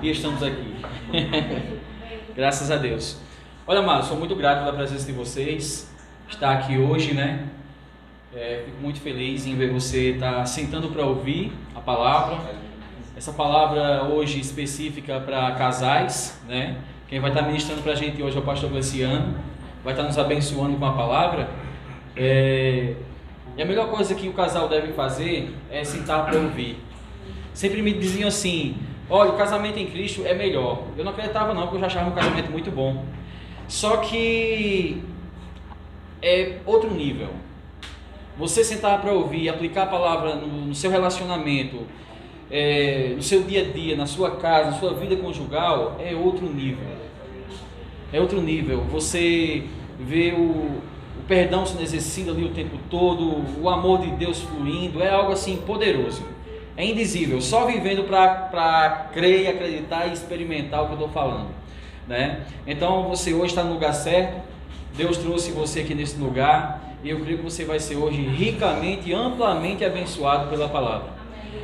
e estamos aqui. Graças a Deus. Olha, amados, sou muito grato pela presença de vocês, estar aqui hoje, né? Fico muito feliz em ver você estar sentando para ouvir a palavra. Essa palavra hoje específica para casais, né? Quem vai estar ministrando para a gente hoje é o pastor Gleciano, vai estar nos abençoando com a palavra. E a melhor coisa que o casal deve fazer é sentar para ouvir. Sempre me diziam assim: olha, o casamento em Cristo é melhor. Eu não acreditava não, porque eu já achava um casamento muito bom. Só que é outro nível. Você sentar para ouvir, aplicar a palavra no seu relacionamento, no seu dia a dia, na sua casa, na sua vida conjugal, é outro nível. É outro nível. Você vê o perdão sendo exercido ali o tempo todo, o amor de Deus fluindo, é algo assim poderoso. É indizível, só vivendo para crer e acreditar e experimentar o que eu estou falando, né? Então você hoje está no lugar certo, Deus trouxe você aqui nesse lugar, e eu creio que você vai ser hoje ricamente e amplamente abençoado pela palavra.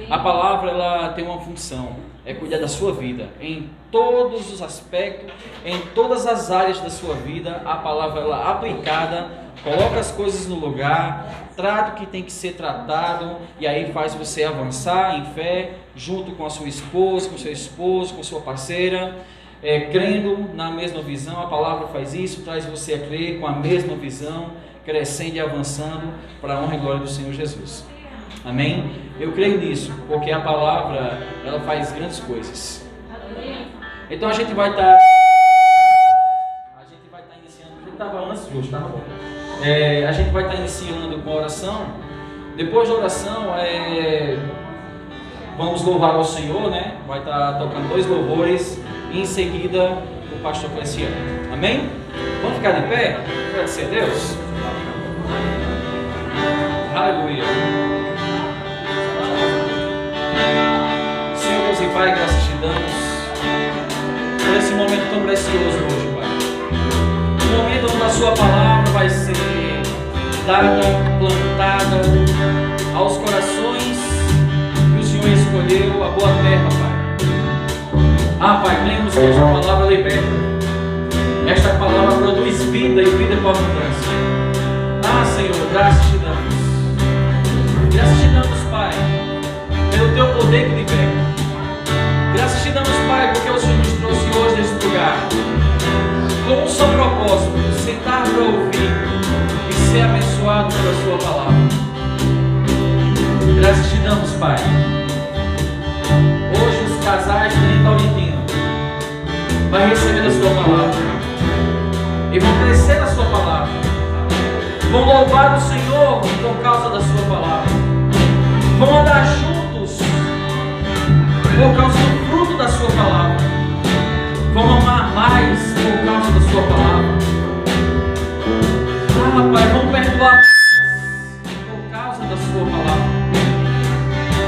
A palavra, ela tem uma função, é cuidar da sua vida, em todos os aspectos, em todas as áreas da sua vida. A palavra, ela aplicada, coloca as coisas no lugar, trata o que tem que ser tratado, e aí faz você avançar em fé, junto com a sua esposa, com seu esposo, com sua parceira, crendo na mesma visão. A palavra faz isso, traz você a crer com a mesma visão, crescendo e avançando para a honra e glória do Senhor Jesus. Amém? Eu creio nisso, porque a palavra, ela faz grandes coisas. Então a gente vai estar iniciando, a gente estava antes de hoje, estava bom. A gente vai estar iniciando com a oração. Depois da oração, vamos louvar ao Senhor, né? Vai estar tocando 2 louvores e em seguida o pastor Gleciano. Amém? Vamos ficar de pé? Agradecer a Deus. Aleluia. Senhor Deus e Pai, graças te damos por esse momento tão precioso hoje, Pai. Um momento onde a sua palavra vai ser dada, plantada aos corações que o Senhor escolheu, a boa terra, Pai. Pai, cremos que esta palavra liberta. Esta palavra produz vida e vida com abundância. Senhor, graças te damos. Graças te damos, Pai, pelo teu poder que liberta. Graças te damos, Pai, porque o Senhor nos trouxe hoje nesse lugar com um só propósito: sentar para ouvir e ser abençoado pela sua palavra. Graças te damos, Pai. Hoje os casais de Nitauritina vai receber a sua palavra e vão crescer na sua palavra. Vão louvar o Senhor por causa da sua palavra. Vão andar juntos por causa do fruto da sua palavra. Vão amar mais por causa da sua palavra. Pai, vão perdoar por causa da sua palavra.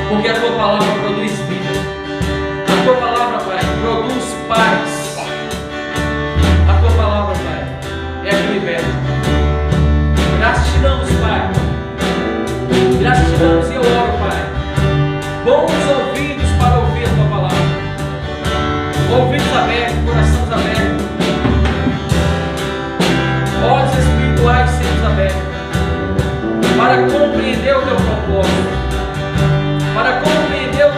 Porque a tua palavra produz vida. A tua palavra, Pai, produz paz. A tua palavra, Pai, é a que liberta. Graças te damos, Pai. Graças te damos e eu oro, Pai. Bons ouvidos para ouvir a tua palavra. Ouvidos abertos, corações abertos. Olhos espirituais sendo abertos. Para compreender o teu propósito. Para compreender o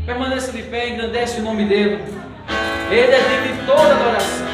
Permaneça de pé, engrandece o nome dele. Ele é digno de toda adoração.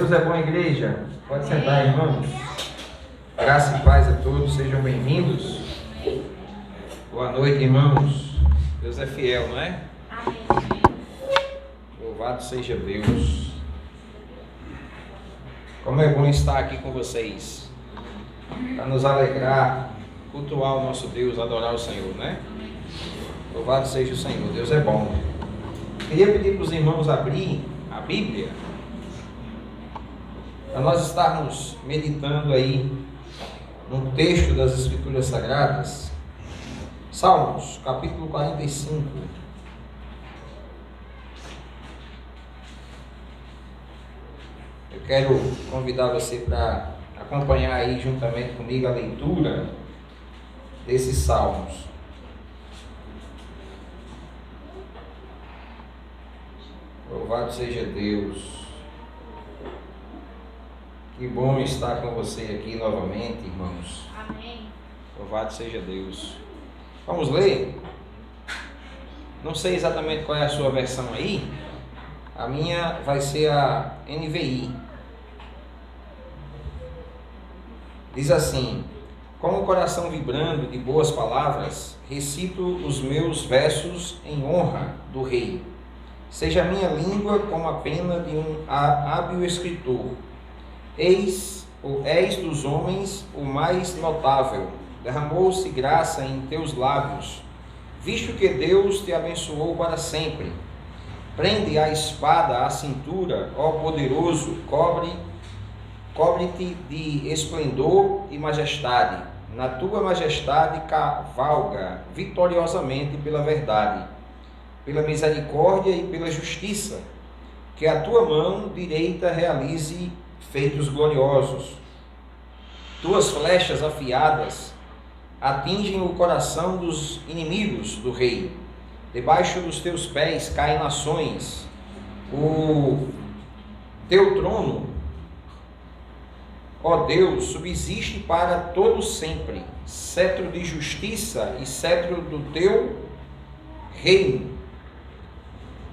Jesus é bom, igreja. Pode sentar, irmãos. Graça e paz a todos, sejam bem-vindos. Boa noite, irmãos. Deus é fiel, não é? Amém. Louvado seja Deus. Como é bom estar aqui com vocês, para nos alegrar, cultuar o nosso Deus, adorar o Senhor, né? Louvado seja o Senhor, Deus é bom. Queria pedir para os irmãos abrir a Bíblia, para nós estarmos meditando aí num texto das Escrituras Sagradas, Salmos, capítulo 45. Eu quero convidar você para acompanhar aí juntamente comigo a leitura desses salmos. Louvado seja Deus. Que bom estar com você aqui novamente, irmãos. Amém. Louvado seja Deus. Vamos ler? Não sei exatamente qual é a sua versão aí. A minha vai ser a NVI. Diz assim: com o coração vibrando de boas palavras, recito os meus versos em honra do Rei. Seja a minha língua como a pena de um hábil escritor. És dos homens o mais notável. Derramou-se graça em teus lábios, visto que Deus te abençoou para sempre. Prende a espada à cintura, ó poderoso, cobre-te de esplendor e majestade. Na tua majestade cavalga vitoriosamente pela verdade, pela misericórdia e pela justiça. Que a tua mão direita realize feitos gloriosos. Tuas flechas afiadas atingem o coração dos inimigos do rei. Debaixo dos teus pés caem nações. O teu trono, ó Deus, subsiste para todo sempre. Cetro de justiça e cetro do teu reino.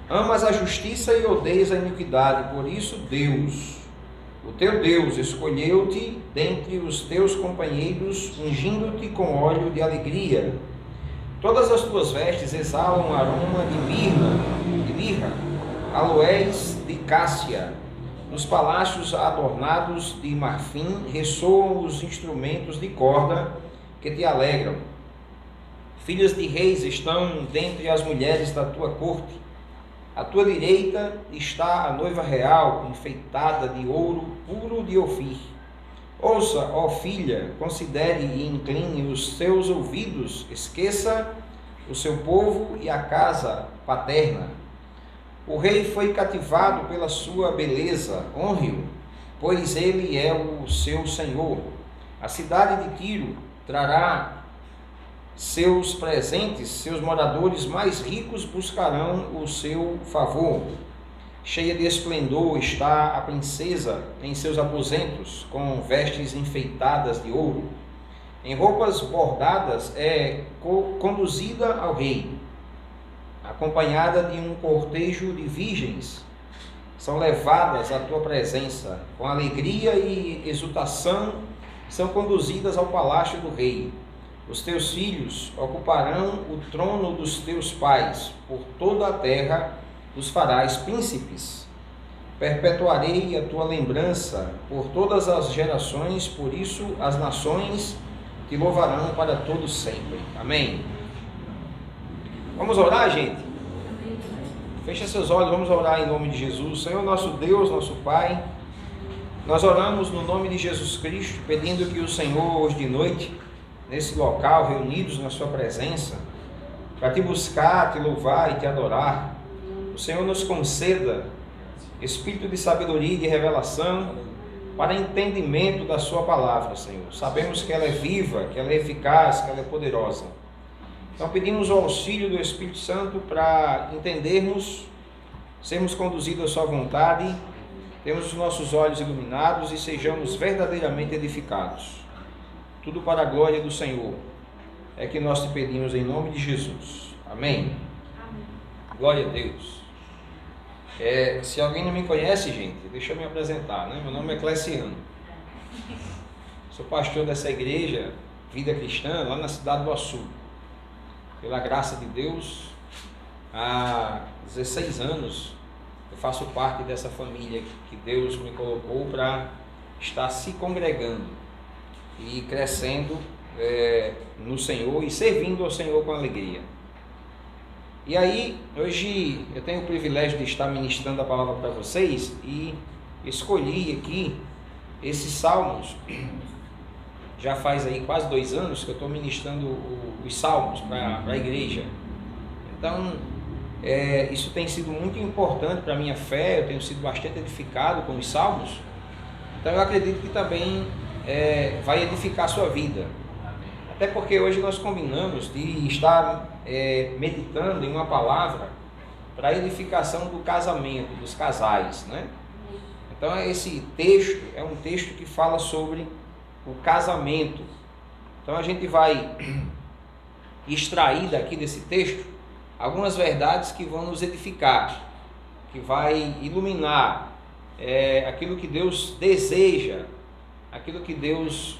Amas a justiça e odeias a iniquidade. Por isso Deus, o teu Deus, escolheu-te dentre os teus companheiros, ungindo-te com óleo de alegria. Todas as tuas vestes exalam aroma de mirra, aloés de cássia. Nos palácios adornados de marfim ressoam os instrumentos de corda que te alegram. Filhas de reis estão dentre as mulheres da tua corte. À tua direita está a noiva real, enfeitada de ouro puro de Ofir. Ouça, ó filha, considere e incline os seus ouvidos, esqueça o seu povo e a casa paterna. O rei foi cativado pela sua beleza, honre-o, pois ele é o seu senhor. A cidade de Tiro trará seus presentes, seus moradores mais ricos buscarão o seu favor. Cheia de esplendor está a princesa em seus aposentos, com vestes enfeitadas de ouro. Em roupas bordadas é conduzida ao rei, acompanhada de um cortejo de virgens. São levadas à tua presença, com alegria e exultação são conduzidas ao palácio do rei. Os teus filhos ocuparão o trono dos teus pais, por toda a terra os farás príncipes. Perpetuarei a tua lembrança por todas as gerações, por isso as nações te louvarão para todo sempre. Amém. Vamos orar, gente? Feche seus olhos, vamos orar em nome de Jesus. Senhor nosso Deus, nosso Pai, nós oramos no nome de Jesus Cristo, pedindo que o Senhor hoje de noite, nesse local, reunidos na sua presença, para te buscar, te louvar e te adorar, o Senhor nos conceda espírito de sabedoria e de revelação para entendimento da sua palavra, Senhor. Sabemos que ela é viva, que ela é eficaz, que ela é poderosa. Então pedimos o auxílio do Espírito Santo para entendermos, sermos conduzidos à sua vontade, termos os nossos olhos iluminados e sejamos verdadeiramente edificados. Tudo para a glória do Senhor. É que nós te pedimos em nome de Jesus. Amém? Amém. Glória a Deus. Se alguém não me conhece, gente, deixa eu me apresentar, né? Meu nome é Cleciano. Sou pastor dessa igreja, Vida Cristã, lá na cidade do Açu. Pela graça de Deus, há 16 anos eu faço parte dessa família que Deus me colocou para estar se congregando e crescendo no Senhor e servindo ao Senhor com alegria. E aí, hoje eu tenho o privilégio de estar ministrando a palavra para vocês e escolhi aqui esses salmos. Já faz aí quase 2 anos que eu estou ministrando os salmos para a igreja. Então, isso tem sido muito importante para a minha fé, eu tenho sido bastante edificado com os salmos. Então eu acredito que também vai edificar a sua vida. Até porque hoje nós combinamos de estar meditando em uma palavra para a edificação do casamento, dos casais, né? Então esse texto é um texto que fala sobre o casamento. Então a gente vai extrair daqui desse texto algumas verdades que vão nos edificar, que vai iluminar aquilo que Deus deseja, aquilo que Deus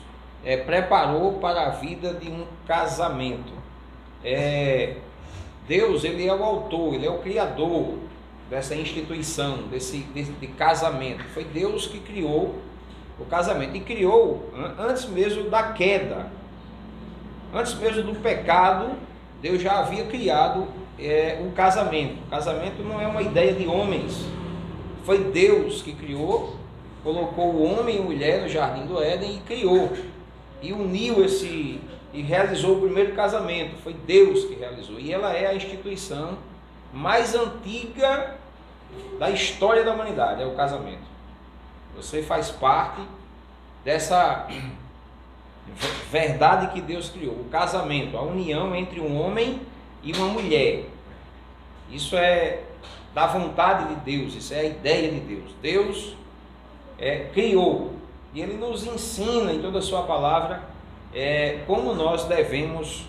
preparou para a vida de um casamento. Deus, Ele é o autor, Ele é o criador dessa instituição, de casamento. Foi Deus que criou o casamento, e criou antes mesmo da queda, antes mesmo do pecado. Deus já havia criado o casamento. O casamento não é uma ideia de homens, foi Deus que criou, colocou o homem e a mulher no jardim do Éden e criou, e uniu e realizou o primeiro casamento. Foi Deus que realizou, e ela é a instituição mais antiga da história da humanidade, é o casamento. Você faz parte dessa verdade que Deus criou, o casamento, a união entre um homem e uma mulher. Isso é da vontade de Deus, isso é a ideia de Deus. Deus criou, e Ele nos ensina em toda a sua palavra como nós devemos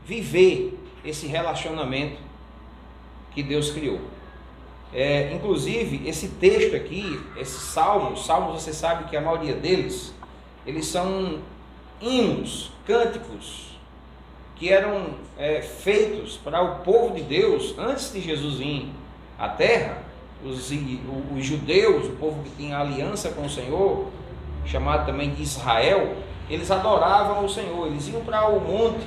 viver esse relacionamento que Deus criou. Inclusive, esse texto aqui, esses salmos, você sabe que a maioria deles, eles são hinos, cânticos, que eram feitos para o povo de Deus antes de Jesus vir à terra. Os judeus, o povo que tinha aliança com o Senhor, chamado também de Israel, eles adoravam o Senhor, eles iam para o monte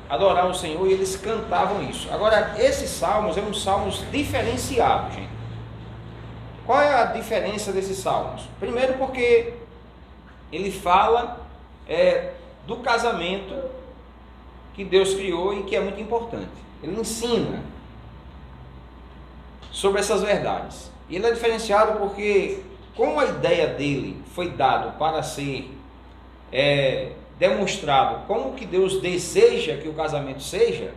adorar o Senhor e eles cantavam isso. Agora, esses salmos são salmos diferenciados, gente. Qual é a diferença desses salmos? Primeiro, porque ele fala do casamento que Deus criou e que é muito importante. Ele ensina sobre essas verdades. E ele é diferenciado porque, como a ideia dele foi dada para ser demonstrado como que Deus deseja que o casamento seja,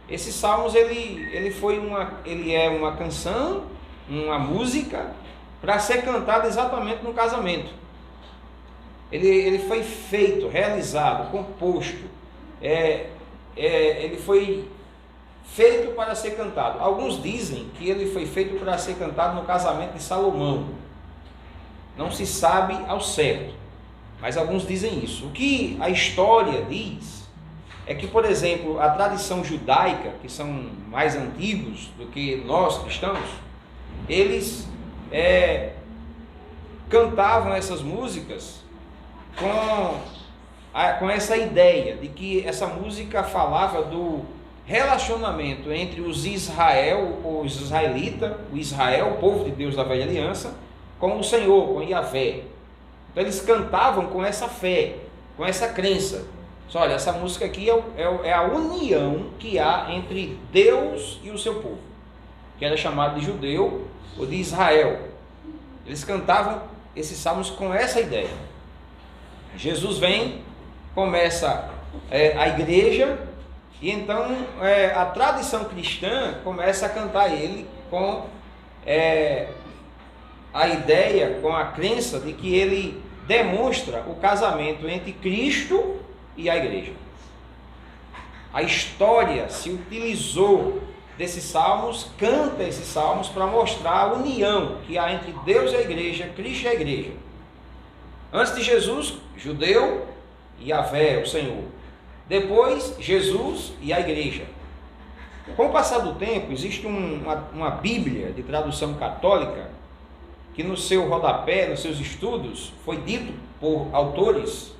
esses salmos ele é uma canção, uma música para ser cantada exatamente no casamento. Ele foi feito, realizado, composto, ele foi feito para ser cantado. Alguns dizem que ele foi feito para ser cantado no casamento de Salomão. Não se sabe ao certo, mas alguns dizem isso. O que a história diz é que, por exemplo, a tradição judaica, que são mais antigos do que nós cristãos, eles cantavam essas músicas com essa ideia de que essa música falava do relacionamento entre os israelitas, o Israel, o povo de Deus da velha aliança, com o Senhor, com Yahvé. Então eles cantavam com essa fé, com essa crença. Só, olha, essa música aqui é a união que há entre Deus e o seu povo, que era chamado de judeu ou de Israel. Eles cantavam esses salmos com essa ideia. Jesus vem, começa a igreja, e então a tradição cristã começa a cantar ele com a ideia, com a crença de que ele demonstra o casamento entre Cristo e a igreja. A história se utilizou desses salmos, canta esses salmos para mostrar a união que há entre Deus e a igreja, Cristo e a igreja. Antes de Jesus, judeu e Yahvé, o Senhor. Depois, Jesus e a igreja. Com o passar do tempo, existe uma Bíblia de tradução católica que no seu rodapé, nos seus estudos, foi dito por autores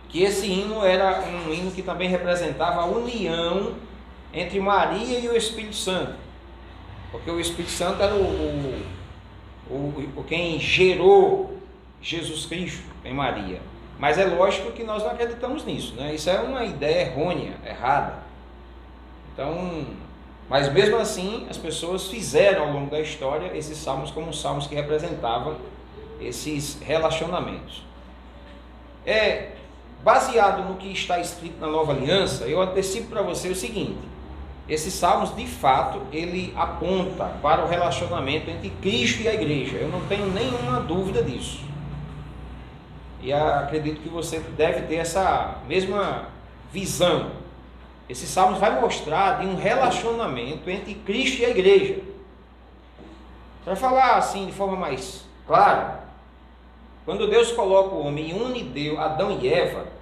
que esse hino era um hino que também representava a união entre Maria e o Espírito Santo, porque o Espírito Santo era quem gerou Jesus Cristo em Maria. Mas é lógico que nós não acreditamos nisso, né? Isso é uma ideia errônea, errada. Então, mas mesmo assim, as pessoas fizeram ao longo da história esses salmos como salmos que representavam esses relacionamentos. Baseado no que está escrito na Nova Aliança, eu antecipo para você o seguinte: esses salmos, de fato, ele aponta para o relacionamento entre Cristo e a igreja. Eu não tenho nenhuma dúvida disso. E acredito que você deve ter essa mesma visão. Esses salmos vai mostrar de um relacionamento entre Cristo e a igreja. Para falar assim de forma mais clara, quando Deus coloca o homem e une Deus, Adão e Eva,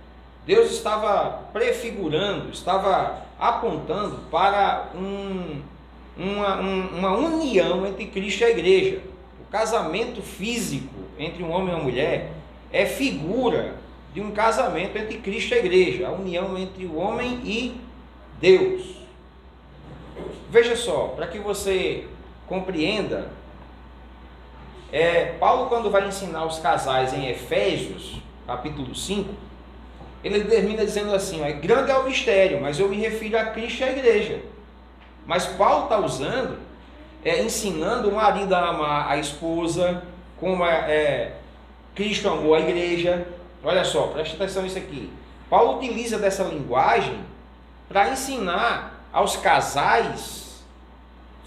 Deus estava prefigurando, estava apontando para uma união entre Cristo e a igreja. O casamento físico entre um homem e uma mulher é figura de um casamento entre Cristo e a igreja, a união entre o homem e Deus. Veja só, para que você compreenda, Paulo, quando vai ensinar os casais em Efésios, capítulo 5, ele termina dizendo assim: grande é o mistério, mas eu me refiro a Cristo e a igreja. Mas Paulo está usando, ensinando o marido a amar a esposa, como Cristo amou a igreja. Olha só, preste atenção nisso aqui. Paulo utiliza dessa linguagem para ensinar aos casais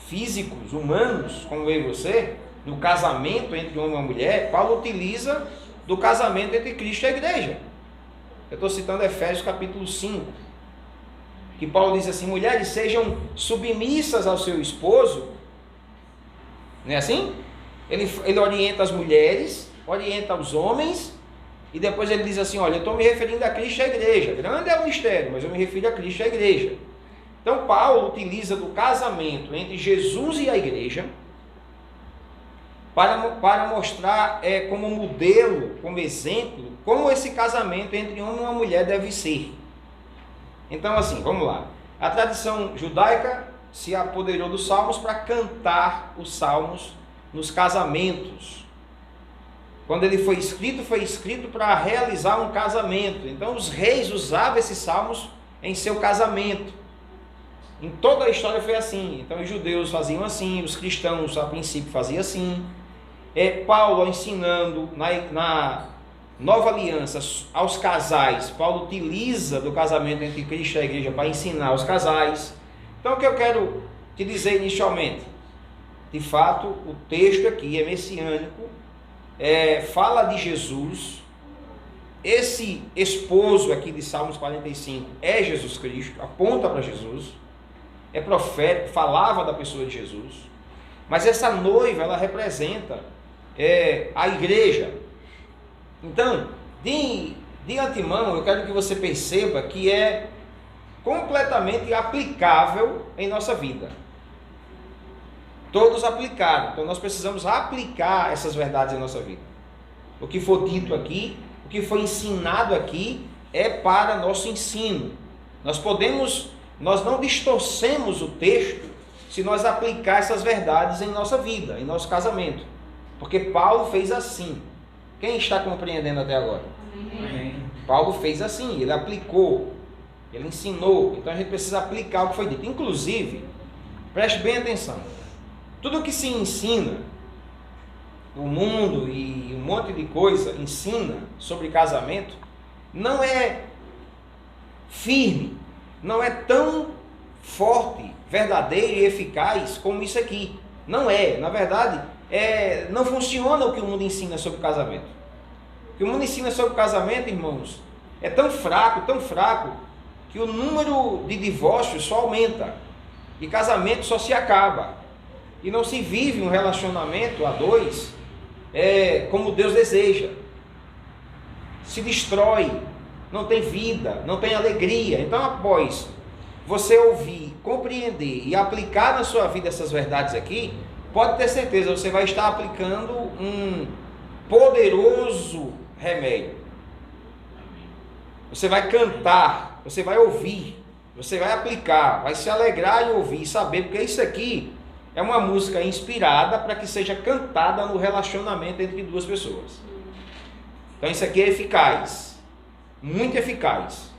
físicos, humanos, como eu e você, no casamento entre homem e mulher. Paulo utiliza do casamento entre Cristo e a igreja. Eu estou citando Efésios capítulo 5, que Paulo diz assim: mulheres, sejam submissas ao seu esposo. Não é assim? Ele orienta as mulheres, orienta os homens, e depois ele diz assim: olha, eu estou me referindo a Cristo e a igreja. Grande é o mistério, mas eu me refiro a Cristo e a igreja. Então Paulo utiliza do casamento entre Jesus e a igreja para mostrar como modelo, como exemplo, como esse casamento entre homem e uma mulher deve ser. Então assim, vamos lá. A tradição judaica se apoderou dos salmos para cantar os salmos nos casamentos. Quando ele foi escrito para realizar um casamento. Então os reis usavam esses salmos em seu casamento. Em toda a história foi assim. Então os judeus faziam assim, os cristãos a princípio faziam assim. Paulo ensinando na Nova Aliança aos casais, Paulo utiliza do casamento entre Cristo e a igreja para ensinar aos casais. Então o que eu quero te dizer inicialmente, de fato o texto aqui é messiânico, fala de Jesus. Esse esposo aqui de Salmos 45 é Jesus Cristo, aponta para Jesus, é profético, falava da pessoa de Jesus, mas essa noiva ela representa a igreja. Então, de antemão, eu quero que você perceba que é completamente aplicável em nossa vida. Todos aplicaram. Então, nós precisamos aplicar essas verdades em nossa vida. O que for dito aqui, o que foi ensinado aqui, é para nosso ensino. Nós não distorcemos o texto se nós aplicar essas verdades em nossa vida, em nosso casamento. Porque Paulo fez assim. Quem está compreendendo até agora? Amém. Paulo fez assim, ele aplicou, ele ensinou. Então a gente precisa aplicar o que foi dito. Inclusive, preste bem atenção, tudo que se ensina, o mundo e um monte de coisa ensina sobre casamento, não é firme, não é tão forte, verdadeiro e eficaz como isso aqui. Não é, na verdade, não funciona o que o mundo ensina sobre o casamento. O que o mundo ensina sobre o casamento, irmãos, é tão fraco, que que o número de divórcios só aumenta e casamento só se acaba e não se vive um relacionamento a dois como Deus deseja. Se destrói, não tem vida, não tem alegria. Então, após você ouvir, compreender e aplicar na sua vida essas verdades aqui, pode ter certeza, você vai estar aplicando um poderoso remédio. Você vai cantar, você vai ouvir, você vai aplicar, vai se alegrar e ouvir e saber, porque isso aqui é uma música inspirada para que seja cantada no relacionamento entre duas pessoas. Então isso aqui é eficaz, muito eficaz.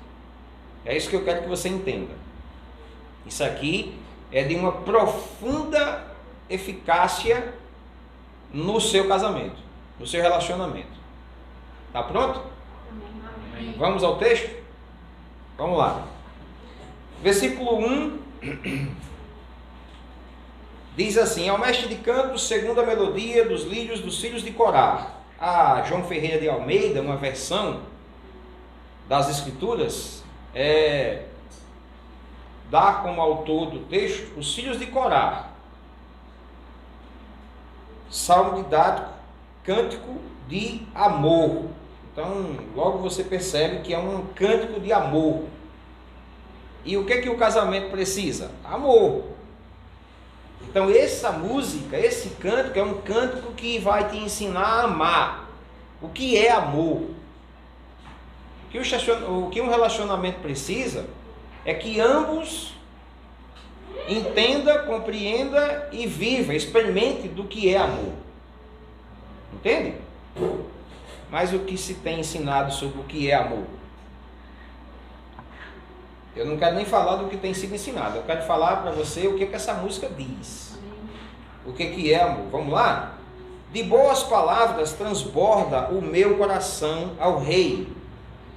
É isso que eu quero que você entenda. Isso aqui é de uma profunda eficácia no seu casamento, no seu relacionamento. Tá pronto? Amém. Vamos ao texto? Vamos lá. Versículo 1 diz assim: ao mestre de canto, segundo a melodia dos lírios dos filhos de Corá. A João Ferreira de Almeida, uma versão das Escrituras, dá como autor do texto os filhos de Corá. Salmo didático, cântico de amor. Então, logo você percebe que é um cântico de amor. E o que o casamento precisa? Amor. Então, essa música, esse cântico é um cântico que vai te ensinar a amar. O que é amor? O que um relacionamento precisa é que ambos entenda, compreenda e viva, experimente do que é amor. Entende? Mas o que se tem ensinado sobre o que é amor? Eu não quero nem falar do que tem sido ensinado. Eu quero falar para você o que essa música diz. O que é amor? Vamos lá? De boas palavras transborda o meu coração ao rei.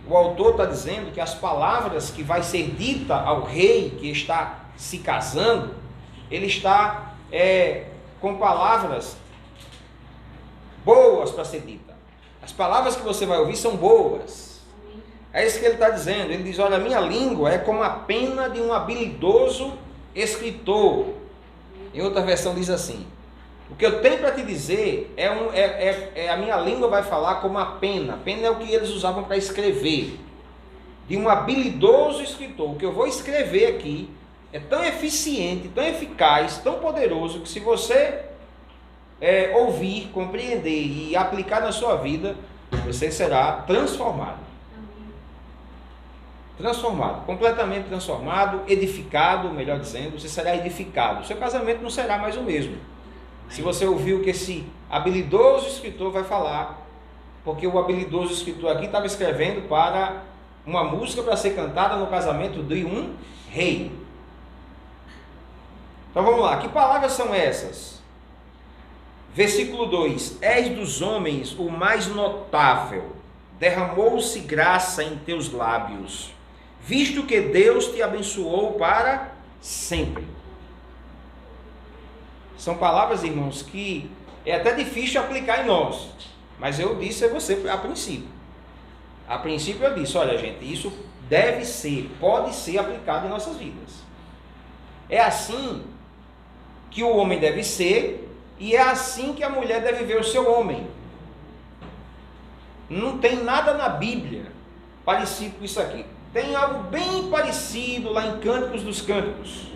O autor está dizendo que as palavras que vai ser dita ao rei que está se casando, ele está com palavras boas para ser dita. As palavras que você vai ouvir são boas. É isso que ele está dizendo. Ele diz: olha, a minha língua é como a pena de um habilidoso escritor. Em outra versão diz assim: o que eu tenho para te dizer a minha língua vai falar como a pena. Pena é o que eles usavam para escrever. De um habilidoso escritor. O que eu vou escrever aqui é tão eficiente, tão eficaz, tão poderoso, que se você ouvir, compreender e aplicar na sua vida, você será transformado. Transformado, completamente transformado, edificado, melhor dizendo, você será edificado. O seu casamento não será mais o mesmo. Se você ouvir o que esse habilidoso escritor vai falar, porque o habilidoso escritor aqui estava escrevendo para uma música para ser cantada no casamento de um rei. Então vamos lá, que palavras são essas? Versículo 2: és dos homens o mais notável, derramou-se graça em teus lábios, visto que Deus te abençoou para sempre. São palavras, irmãos, que é até difícil aplicar em nós, mas eu disse a você a princípio. A princípio eu disse: olha gente, isso deve ser, pode ser aplicado em nossas vidas. É assim que o homem deve ser, e é assim que a mulher deve ver o seu homem. Não tem nada na Bíblia parecido com isso aqui. Tem algo bem parecido lá em Cânticos dos Cânticos.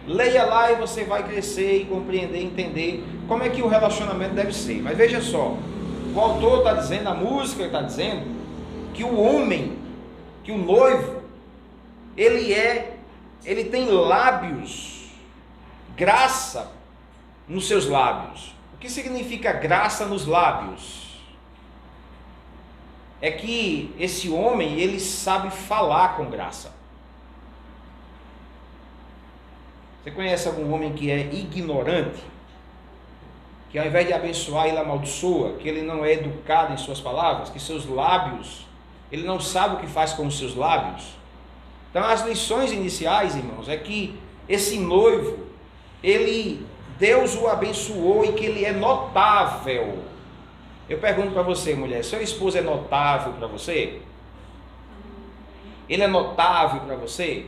Leia lá e você vai crescer e compreender, entender como é que o relacionamento deve ser. Mas veja só, o autor está dizendo, a música está dizendo, que o homem, que o noivo, ele tem lábios, graça nos seus lábios. O que significa graça nos lábios? É que esse homem, ele sabe falar com graça. Você conhece algum homem que é ignorante? Que ao invés de abençoar, ele amaldiçoa? Que ele não é educado em suas palavras? Que seus lábios, ele não sabe o que faz com os seus lábios? Então as lições iniciais, irmãos, é que esse noivo, Deus o abençoou e que ele é notável. Eu pergunto para você, mulher, seu esposo é notável para você? Ele é notável para você?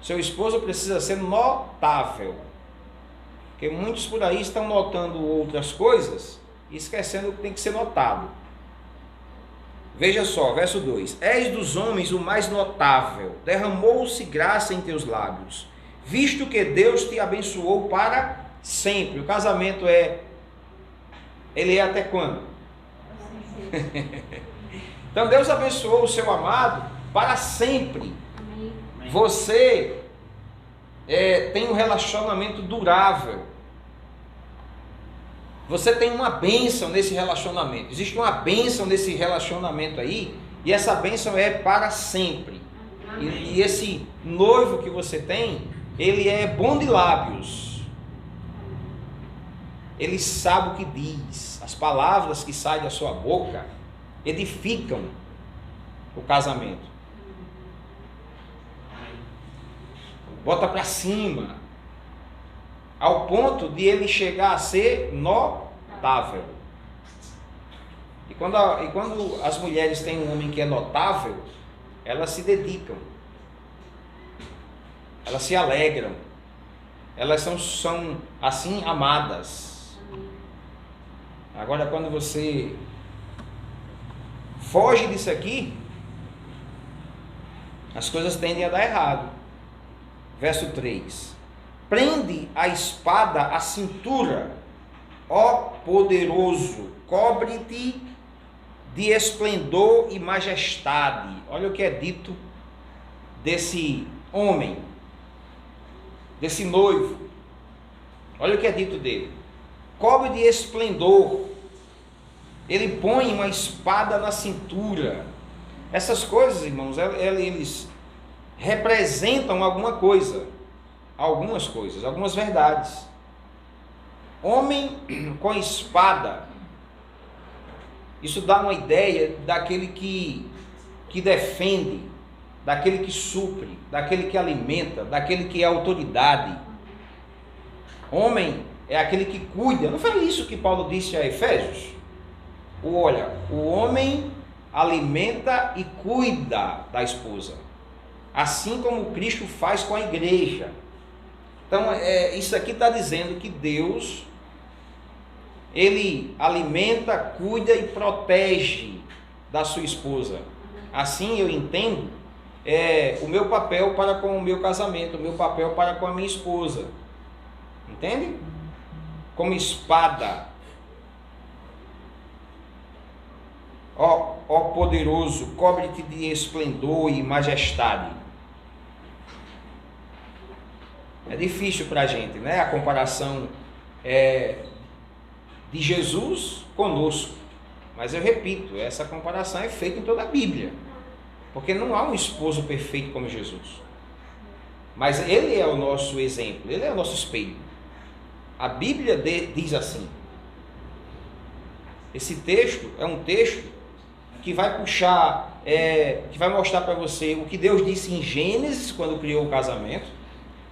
Seu esposo precisa ser notável. Porque muitos por aí estão notando outras coisas e esquecendo que tem que ser notado. Veja só, verso 2: És dos homens o mais notável, derramou-se graça em teus lábios, visto que Deus te abençoou para sempre. O casamento ele é até quando? Então Deus abençoou o seu amado para sempre. Você tem um relacionamento durável. Você tem uma bênção nesse relacionamento. Existe uma bênção nesse relacionamento aí, e essa bênção é para sempre. E esse noivo que você tem, ele é bom de lábios. Ele sabe o que diz. As palavras que saem da sua boca edificam o casamento. Bota para cima, ao ponto de ele chegar a ser notável. E quando as mulheres têm um homem que é notável, elas se dedicam, elas se alegram, elas são assim amadas. Agora, quando você foge disso aqui, as coisas tendem a dar errado. Verso 3: Prende a espada à cintura, ó poderoso, cobre-te de esplendor e majestade. Olha o que é dito desse homem, desse noivo. Olha o que é dito dele: cobre de esplendor. Ele põe uma espada na cintura. Essas coisas, irmãos, eles representam alguma coisa, algumas verdades. Homem com espada, isso dá uma ideia daquele que defende, daquele que supre, daquele que alimenta, daquele que é autoridade. Homem é aquele que cuida. Não foi isso que Paulo disse a Efésios? Olha, o homem alimenta e cuida da esposa, assim como Cristo faz com a igreja. Então, isso aqui está dizendo que Deus, ele alimenta, cuida e protege da sua esposa. Assim eu entendo o meu papel para com o meu casamento, o meu papel para com a minha esposa. Entende? Como espada. Ó poderoso, cobre-te de esplendor e majestade. É difícil para a gente, né? A comparação de Jesus conosco. Mas eu repito, essa comparação é feita em toda a Bíblia. Porque não há um esposo perfeito como Jesus. Mas ele é o nosso exemplo, ele é o nosso espelho. A Bíblia diz assim. Esse texto é um texto que vai puxar, que vai mostrar para você o que Deus disse em Gênesis, quando criou o casamento,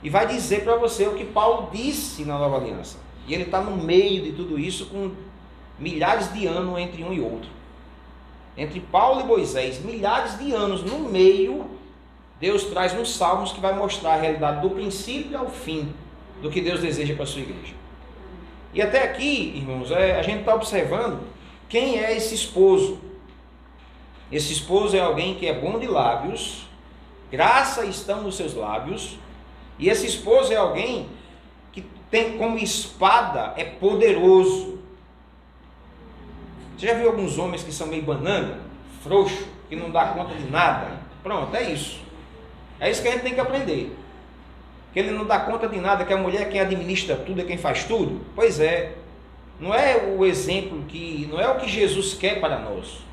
e vai dizer para você o que Paulo disse na Nova Aliança. E ele está no meio de tudo isso, com milhares de anos entre um e outro. Entre Paulo e Moisés, milhares de anos no meio, Deus traz uns salmos que vai mostrar a realidade do princípio ao fim do que Deus deseja para a sua igreja. E até aqui, irmãos, a gente está observando quem é esse esposo. Esse esposo é alguém que é bom de lábios, graça está nos seus lábios, e esse esposo é alguém que tem como espada, é poderoso. Você já viu alguns homens que são meio banana, frouxo, que não dá conta de nada? Pronto, é isso. É isso que a gente tem que aprender. Que ele não dá conta de nada, que a mulher é quem administra tudo, é quem faz tudo. Pois é, não é o exemplo não é o que Jesus quer para nós.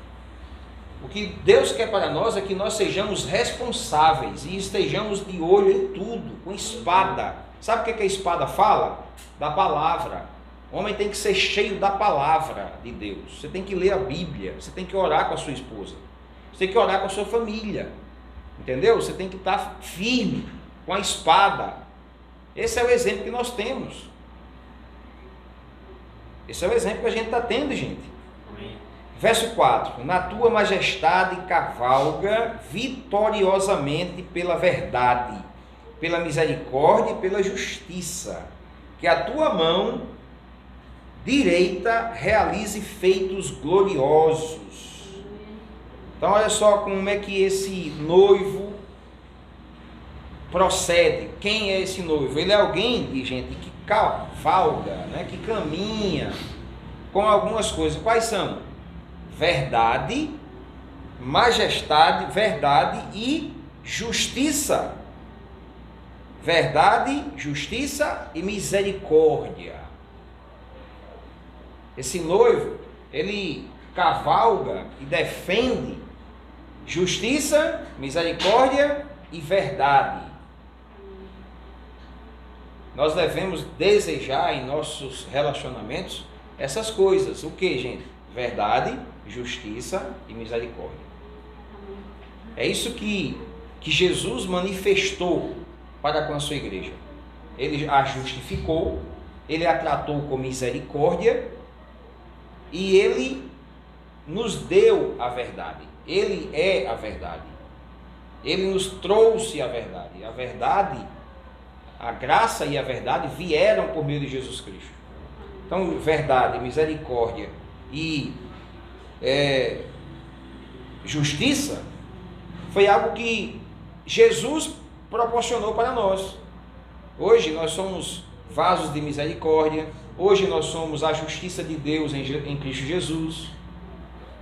O que Deus quer para nós é que nós sejamos responsáveis e estejamos de olho em tudo, com espada. Sabe o que a espada fala? Da palavra. O homem tem que ser cheio da palavra de Deus. Você tem que ler a Bíblia, você tem que orar com a sua esposa, você tem que orar com a sua família, entendeu? Você tem que estar firme com a espada. Esse é o exemplo que nós temos. Esse é o exemplo que a gente está tendo, gente. Verso 4: na tua majestade cavalga vitoriosamente pela verdade, pela misericórdia e pela justiça, que a tua mão direita realize feitos gloriosos. Então olha só como é que esse noivo procede. Quem é esse noivo? Ele é alguém, gente, que cavalga, né? Que caminha com algumas coisas. Quais são? Verdade, majestade, verdade e justiça. Verdade, justiça e misericórdia. Esse noivo, ele cavalga e defende justiça, misericórdia e verdade. Nós devemos desejar em nossos relacionamentos essas coisas. O que, gente? Verdade, justiça e misericórdia. É isso que Jesus manifestou para com a sua igreja. Ele a justificou, ele a tratou com misericórdia e ele nos deu a verdade. Ele é a verdade. Ele nos trouxe a verdade. A verdade, a graça e a verdade vieram por meio de Jesus Cristo. Então, verdade, misericórdia e justiça foi algo que Jesus proporcionou para nós. Hoje nós somos vasos de misericórdia. Hoje nós somos a justiça de Deus em Cristo Jesus.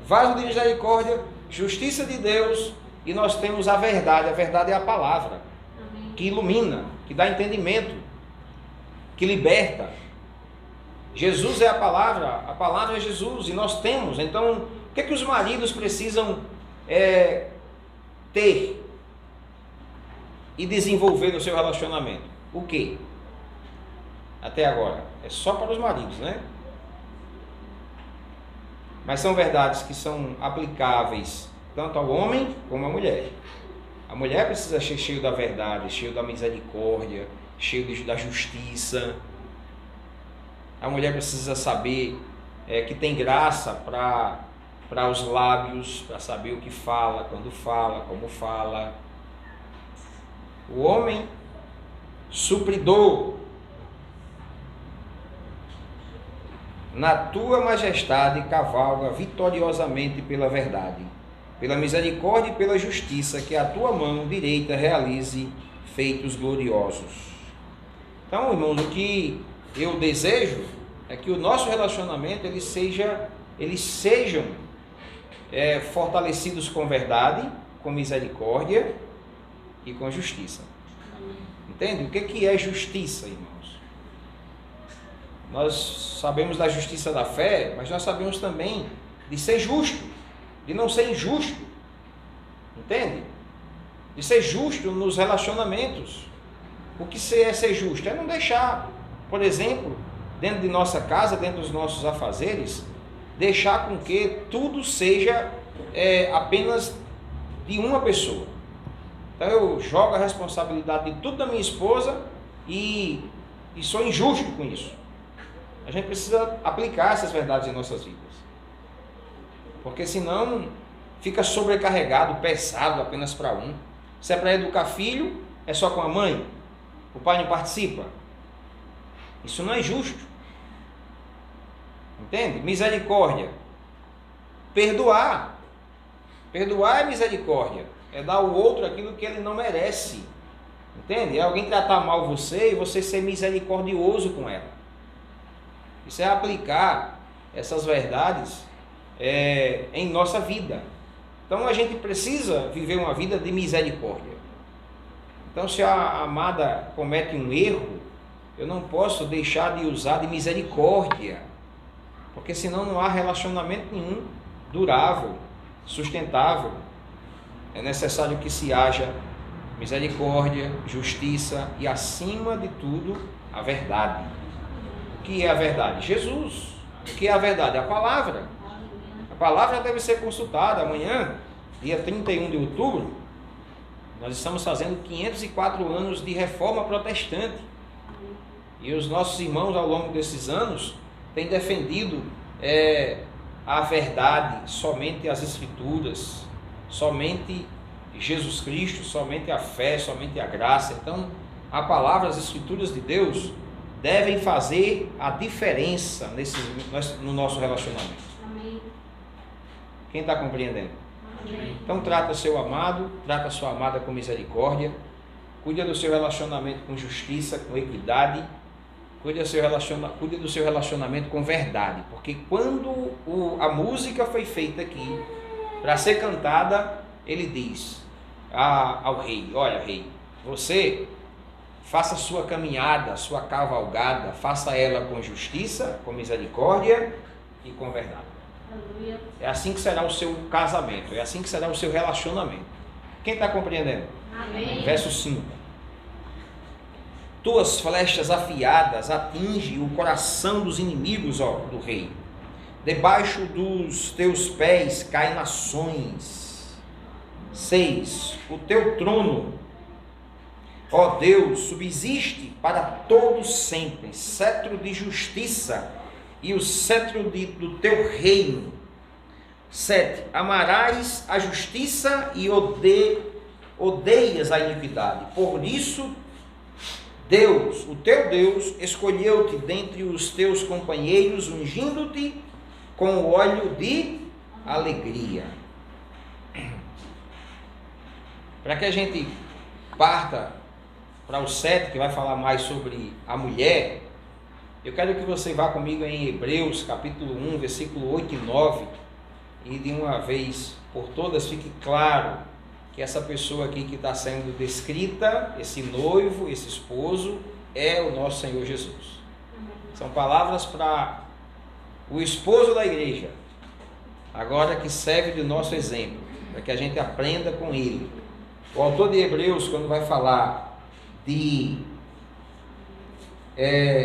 Vaso de misericórdia, justiça de Deus, e nós temos a verdade. A verdade é a palavra. Amém. Que ilumina, que dá entendimento, que liberta. Jesus é a palavra é Jesus, e nós temos. Então, o que é que os maridos precisam ter e desenvolver no seu relacionamento? O quê? Até agora, é só para os maridos, né? Mas são verdades que são aplicáveis tanto ao homem como à mulher. A mulher precisa ser cheia da verdade, cheia da misericórdia, cheia da justiça. A mulher precisa saber que tem graça para os lábios, para saber o que fala, quando fala, como fala. O homem, supridor. Na tua majestade cavalga vitoriosamente pela verdade, pela misericórdia e pela justiça, que a tua mão direita realize feitos gloriosos. Então, irmãos, o que eu desejo é que o nosso relacionamento eles sejam fortalecidos com verdade, com misericórdia e com justiça. Entende? O que é justiça, irmãos? Nós sabemos da justiça da fé, mas nós sabemos também de ser justo, de não ser injusto. Entende? De ser justo nos relacionamentos. O que é ser justo? É não deixar, por exemplo, dentro de nossa casa, dentro dos nossos afazeres, deixar com que tudo seja apenas de uma pessoa. Então eu jogo a responsabilidade de tudo da minha esposa e sou injusto com isso. A gente precisa aplicar essas verdades em nossas vidas. Porque senão fica sobrecarregado, pesado apenas para um. Se é para educar filho, é só com a mãe. O pai não participa. Isso não é justo. Entende? Misericórdia. Perdoar. Perdoar é misericórdia. É dar ao outro aquilo que ele não merece. Entende? É alguém tratar mal você e você ser misericordioso com ela. Isso é aplicar essas verdades em nossa vida. Então a gente precisa viver uma vida de misericórdia. Então se a amada comete um erro, eu não posso deixar de usar de misericórdia, porque senão não há relacionamento nenhum durável, sustentável. É necessário que se haja misericórdia, justiça e, acima de tudo, a verdade. O que é a verdade? Jesus. O que é a verdade? A palavra. A palavra deve ser consultada. Amanhã, dia 31 de outubro, nós estamos fazendo 504 anos de reforma protestante. E os nossos irmãos, ao longo desses anos, têm defendido a verdade, somente as Escrituras, somente Jesus Cristo, somente a fé, somente a graça. Então, a palavra, as Escrituras de Deus devem fazer a diferença no nosso relacionamento. Amém. Quem está compreendendo? Amém. Então, trata seu amado, trata sua amada com misericórdia, cuida do seu relacionamento com justiça, com equidade, cuida do seu relacionamento com verdade, porque quando a música foi feita aqui, para ser cantada, ele diz ao rei: olha, rei, você faça a sua caminhada, a sua cavalgada, faça ela com justiça, com misericórdia e com verdade. Aleluia. É assim que será o seu casamento, é assim que será o seu relacionamento. Quem está compreendendo? Amém. Verso 5. Tuas flechas afiadas atingem o coração dos inimigos, ó, do rei. Debaixo dos teus pés caem nações. 6. O teu trono, ó Deus, subsiste para todo sempre, cetro de justiça e o cetro do teu reino. 7. Amarás a justiça e odeias a iniquidade. Por isso, Deus, o teu Deus, escolheu-te dentre os teus companheiros, ungindo-te com o óleo de alegria. Para que a gente parta para o 7, que vai falar mais sobre a mulher, eu quero que você vá comigo em Hebreus, capítulo 1, versículo 8 e 9, e de uma vez por todas fique claro que essa pessoa aqui que está sendo descrita, esse noivo, esse esposo, é o nosso Senhor Jesus. São palavras para o esposo da igreja, agora que serve de nosso exemplo, para que a gente aprenda com ele. O autor de Hebreus, quando vai falar de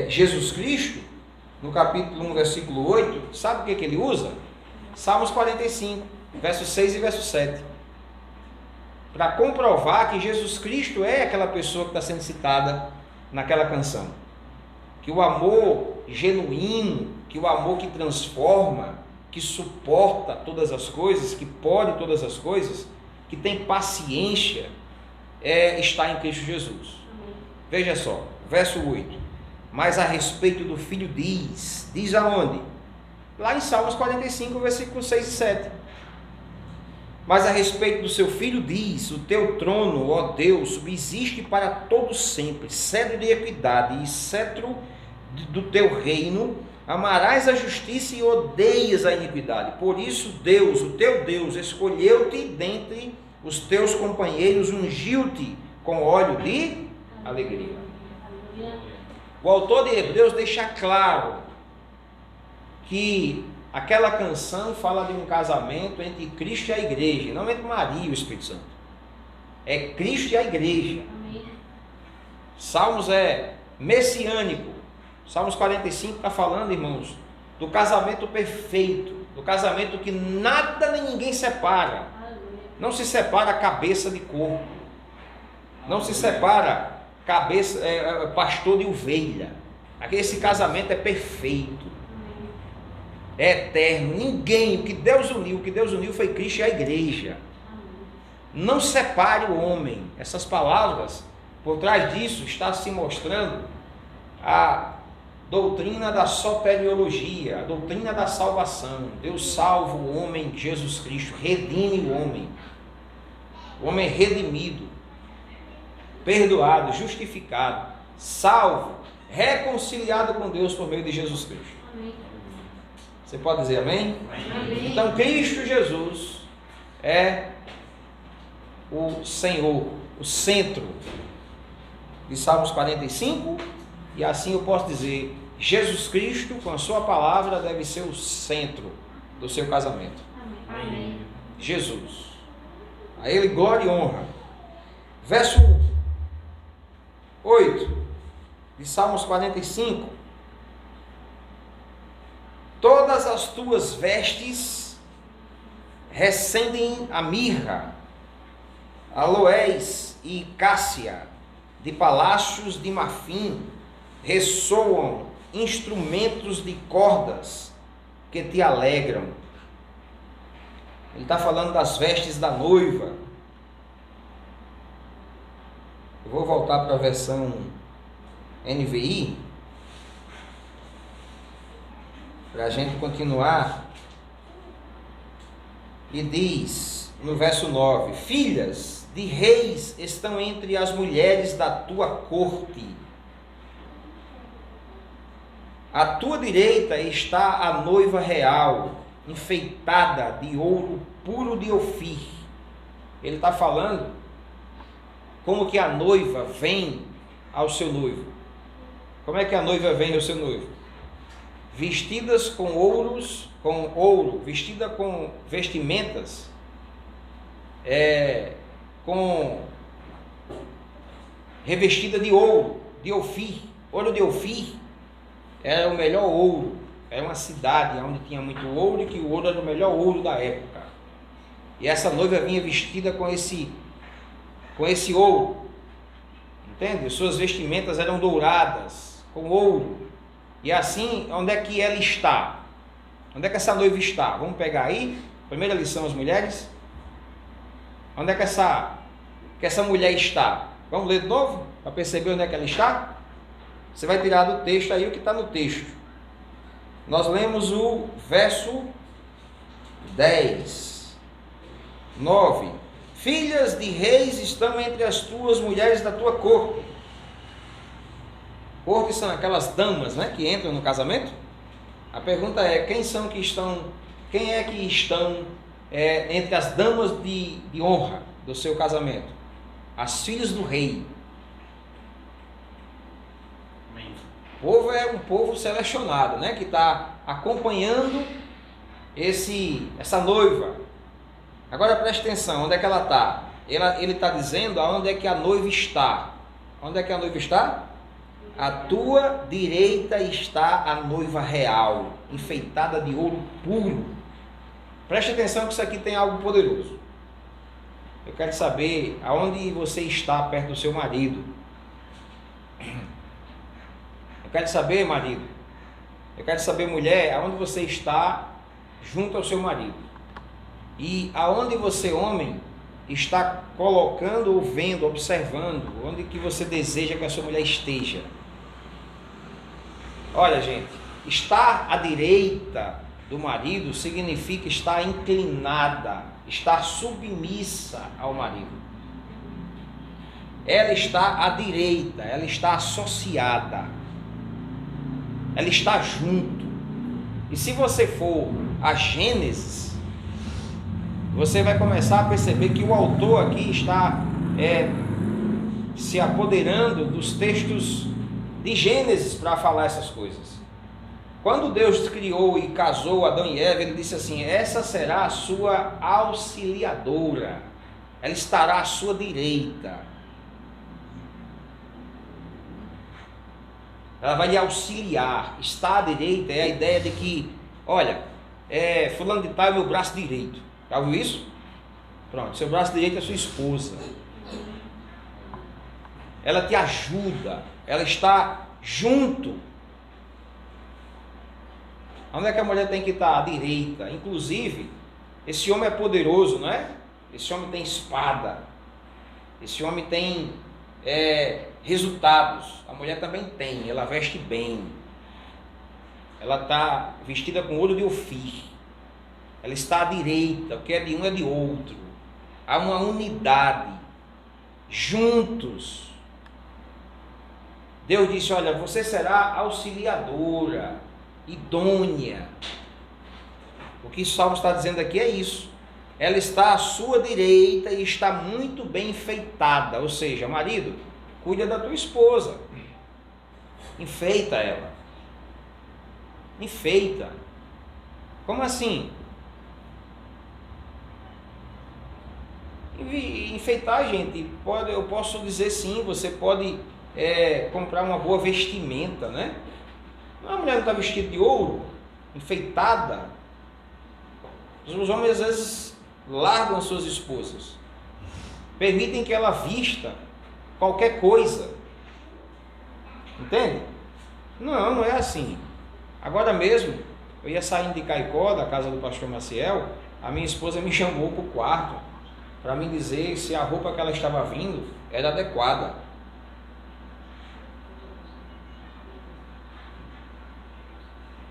Jesus Cristo, no capítulo 1, versículo 8, sabe o que ele usa? Salmos 45, versos 6 e verso 7. Para comprovar que Jesus Cristo é aquela pessoa que está sendo citada naquela canção. Que o amor genuíno, que o amor que transforma, que suporta todas as coisas, que pode todas as coisas, que tem paciência, está em Cristo Jesus. Veja só, verso 8. Mas a respeito do Filho diz aonde? Lá em Salmos 45, versículos 6 e 7. Mas a respeito do seu Filho diz: o teu trono, ó Deus, subsiste para todo sempre, cetro de equidade e cetro do teu reino, amarás a justiça e odeias a iniquidade. Por isso Deus, o teu Deus, escolheu-te dentre os teus companheiros, ungiu-te com óleo de alegria. O autor de Hebreus deixa claro que aquela canção fala de um casamento entre Cristo e a igreja, não entre Maria e o Espírito Santo. É Cristo e a igreja. Amém. Salmos é messiânico. Salmos 45 está falando, irmãos, do casamento perfeito, do casamento que nada nem ninguém separa. Não se separa cabeça de corpo, não se separa cabeça, pastor de ovelha. Esse casamento é perfeito, é eterno. Ninguém, o que Deus uniu foi Cristo e a igreja. Não separe o homem. Essas palavras, por trás disso está se mostrando a doutrina da soteriologia, a doutrina da salvação. Deus salva o homem, Jesus Cristo redime o homem é redimido, perdoado, justificado, salvo, reconciliado com Deus por meio de Jesus Cristo. Amém. Você pode dizer amém? Amém. Então Cristo Jesus é o Senhor, o centro de Salmos 45, e assim eu posso dizer, Jesus Cristo com a sua palavra deve ser o centro do seu casamento. Amém. Jesus, a Ele glória e honra. Verso 8 de Salmos 45. Todas as tuas vestes recendem a mirra, aloés e cássia, de palácios de marfim, ressoam instrumentos de cordas que te alegram. Ele está falando das vestes da noiva. Eu vou voltar para a versão NVI, para a gente continuar. E diz no verso 9: filhas de reis estão entre as mulheres da tua corte. À tua direita está a noiva real, enfeitada de ouro puro de Ofir. Ele está falando como que a noiva vem ao seu noivo. Como é que a noiva vem ao seu noivo? Vestidas com ouro, vestida com vestimentas, revestida de ouro, de Ofir. Ouro de Ofir era o melhor ouro. Era uma cidade onde tinha muito ouro e que o ouro era o melhor ouro da época. E essa noiva vinha vestida com esse ouro. Entende? Suas vestimentas eram douradas, com ouro. E assim, onde é que ela está? Onde é que essa noiva está? Vamos pegar aí, primeira lição, as mulheres. Onde é que essa mulher está? Vamos ler de novo, para perceber onde é que ela está? Você vai tirar do texto aí o que está no texto. Nós lemos o verso 10, 9. Filhas de reis estão entre as tuas mulheres da tua corte. Corte são aquelas damas, né, que entram no casamento. A pergunta é, quem é que estão entre as damas de honra do seu casamento? As filhas do rei. O povo é um povo selecionado, né, que está acompanhando essa noiva. Agora preste atenção, onde é que ela está? Ele está dizendo aonde é que a noiva está. Onde é que a noiva está? À tua direita está a noiva real, enfeitada de ouro puro. Preste atenção que isso aqui tem algo poderoso. Eu quero saber aonde você está perto do seu marido. Eu quero saber, marido. Eu quero saber, mulher, aonde você está junto ao seu marido. E aonde você, homem, está colocando ou vendo, observando, onde que você deseja que a sua mulher esteja. Olha, gente, estar à direita do marido significa estar inclinada, estar submissa ao marido. Ela está à direita, ela está associada, ela está junto. E se você for a Gênesis, você vai começar a perceber que o autor aqui está se apoderando dos textos de Gênesis para falar essas coisas. Quando Deus criou e casou Adão e Eva, ele disse assim: essa será a sua auxiliadora, ela estará à sua direita, ela vai lhe auxiliar. Estar à direita é a ideia de que, olha, fulano de tal é meu braço direito. Já ouviu isso? Pronto, seu braço direito é sua esposa. Ela te ajuda, ela está junto. Onde é que a mulher tem que estar? À direita. Inclusive, esse homem é poderoso, não é? Esse homem tem espada. Esse homem tem resultados. A mulher também tem, ela veste bem. Ela está vestida com ouro de Ofir. Ela está à direita, o que é de um é de outro. Há uma unidade. Juntos. Deus disse: olha, você será auxiliadora, idônea. O que o Salmo está dizendo aqui é isso. Ela está à sua direita e está muito bem enfeitada. Ou seja, marido, cuida da tua esposa. Enfeita ela. Enfeita. Como assim? Enfeitar, gente, eu posso dizer sim, você pode comprar uma boa vestimenta, né? A mulher não está vestida de ouro, enfeitada. Os homens às vezes largam suas esposas, permitem que ela vista qualquer coisa, entende? Não, não é assim. Agora mesmo, eu ia saindo de Caicó, da casa do pastor Maciel, a minha esposa me chamou para o quarto para me dizer se a roupa que ela estava vindo era adequada.